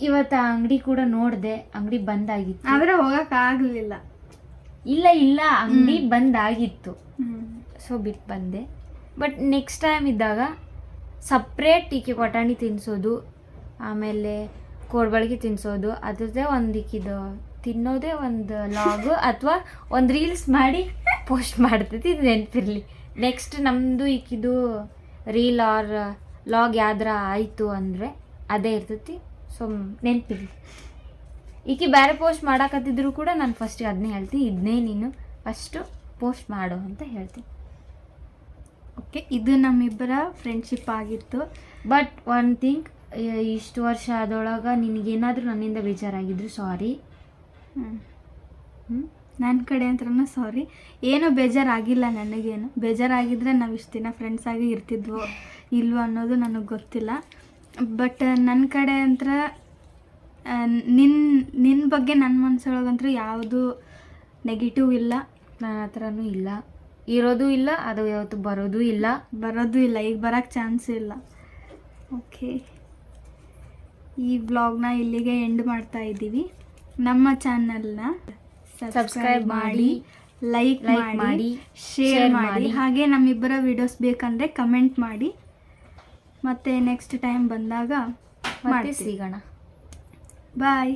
ಇವತ್ತು ಆ ಅಂಗಡಿ ಕೂಡ ನೋಡಿದೆ, ಅಂಗಡಿ ಬಂದಾಗಿತ್ತು. ಆದರೆ ಹೋಗೋಕ್ಕಾಗಲಿಲ್ಲ. ಇಲ್ಲ ಅಂಗಡಿ ಬಂದಾಗಿತ್ತು. ಸೊ ಬಿಟ್ಟು ಬಂದೆ. ಬಟ್ ನೆಕ್ಸ್ಟ್ ಟೈಮ್ ಇದ್ದಾಗ ಸಪ್ರೇಟ್ ಈಕೆ ಒಟಾಣಿ ತಿನ್ನಿಸೋದು, ಆಮೇಲೆ ಕೋಡ್ಬಳಗೆ ತಿನ್ನಿಸೋದು, ಅದ್ರದ್ದೇ ಒಂದು ಈಕಿದು ತಿನ್ನೋದೇ ಒಂದು ಲಾಗು ಅಥವಾ ಒಂದು ರೀಲ್ಸ್ ಮಾಡಿ ಪೋಸ್ಟ್ ಮಾಡ್ತೈತಿ. ಇದು ನೆನಪಿರಲಿ. ನೆಕ್ಸ್ಟ್ ನಮ್ಮದು ಈಕಿದು ರೀಲ್ ಆರ್ ಲಾಗ್ ಯಾವ್ದಾರ ಆಯಿತು ಅಂದರೆ ಅದೇ ಇರ್ತೈತಿ. ಸೊ ನೆನಪಿರಲಿ. ಈಕಿ ಬೇರೆ ಪೋಸ್ಟ್ ಮಾಡಾಕತ್ತಿದ್ರು ಕೂಡ ನಾನು ಫಸ್ಟಿಗೆ ಅದನ್ನೇ ಹೇಳ್ತೀನಿ, ಇದನ್ನೇ ನೀನು ಫಸ್ಟು ಪೋಸ್ಟ್ ಮಾಡು ಅಂತ ಹೇಳ್ತೀನಿ. ಓಕೆ, ಇದು ನಮ್ಮಿಬ್ಬರ ಫ್ರೆಂಡ್ಶಿಪ್ ಆಗಿತ್ತು. ಬಟ್ ಒನ್ ಥಿಂಗ್, ಇಷ್ಟು ವರ್ಷ ಆದೊಳಗೆ ನಿನಗೇನಾದರೂ ನನ್ನಿಂದ ಬೇಜಾರಾಗಿದ್ರು ಸಾರಿ. ನನ್ನ ಕಡೆ ಅಂತೂ ಸಾರಿ. ಏನೂ ಬೇಜಾರಾಗಿಲ್ಲ ನನಗೇನು. ಬೇಜಾರಾಗಿದ್ದರೆ ನಾವು ಇಷ್ಟು ದಿನ ಫ್ರೆಂಡ್ಸ್ ಆಗಿ ಇರ್ತಿದ್ವೋ ಇಲ್ವೋ ಅನ್ನೋದು ನನಗೆ ಗೊತ್ತಿಲ್ಲ. ಬಟ್ ನನ್ನ ಕಡೆ ಅಂತ ನಿನ್ನ ಬಗ್ಗೆ ನನ್ನ ಮನಸ್ಸೊಳಗಂತೂ ಯಾವುದು ನೆಗೆಟಿವ್ ಇಲ್ಲ. ನನ್ನ ಹತ್ರನೂ ಇಲ್ಲ, ಇರೋದು ಇಲ್ಲ, ಅದು ಯಾವತ್ತು ಬರೋದು ಇಲ್ಲ. ಈಗ ಬರೋಕ್ಕೆ ಚಾನ್ಸು ಇಲ್ಲ. ಓಕೆ, ಈ ವ್ಲಾಗ್ನ ಇಲ್ಲಿಗೆ ಎಂಡ್ ಮಾಡ್ತಾ ಇದ್ದೀವಿ. ನಮ್ಮ ಚಾನಲ್ನ ಸಬ್ಸ್ಕ್ರೈಬ್ ಮಾಡಿ, ಲೈಕ್ ಮಾಡಿ, ಶೇರ್ ಮಾಡಿ. ಹಾಗೆ ನಮ್ಮಿಬ್ಬರ ವಿಡಿಯೋಸ್ ಬೇಕಂದರೆ ಕಮೆಂಟ್ ಮಾಡಿ. ಮತ್ತು ನೆಕ್ಸ್ಟ್ ಟೈಮ್ ಬಂದಾಗ ಮತ್ತೆ ಸಿಗೋಣ. ಬಾಯ್.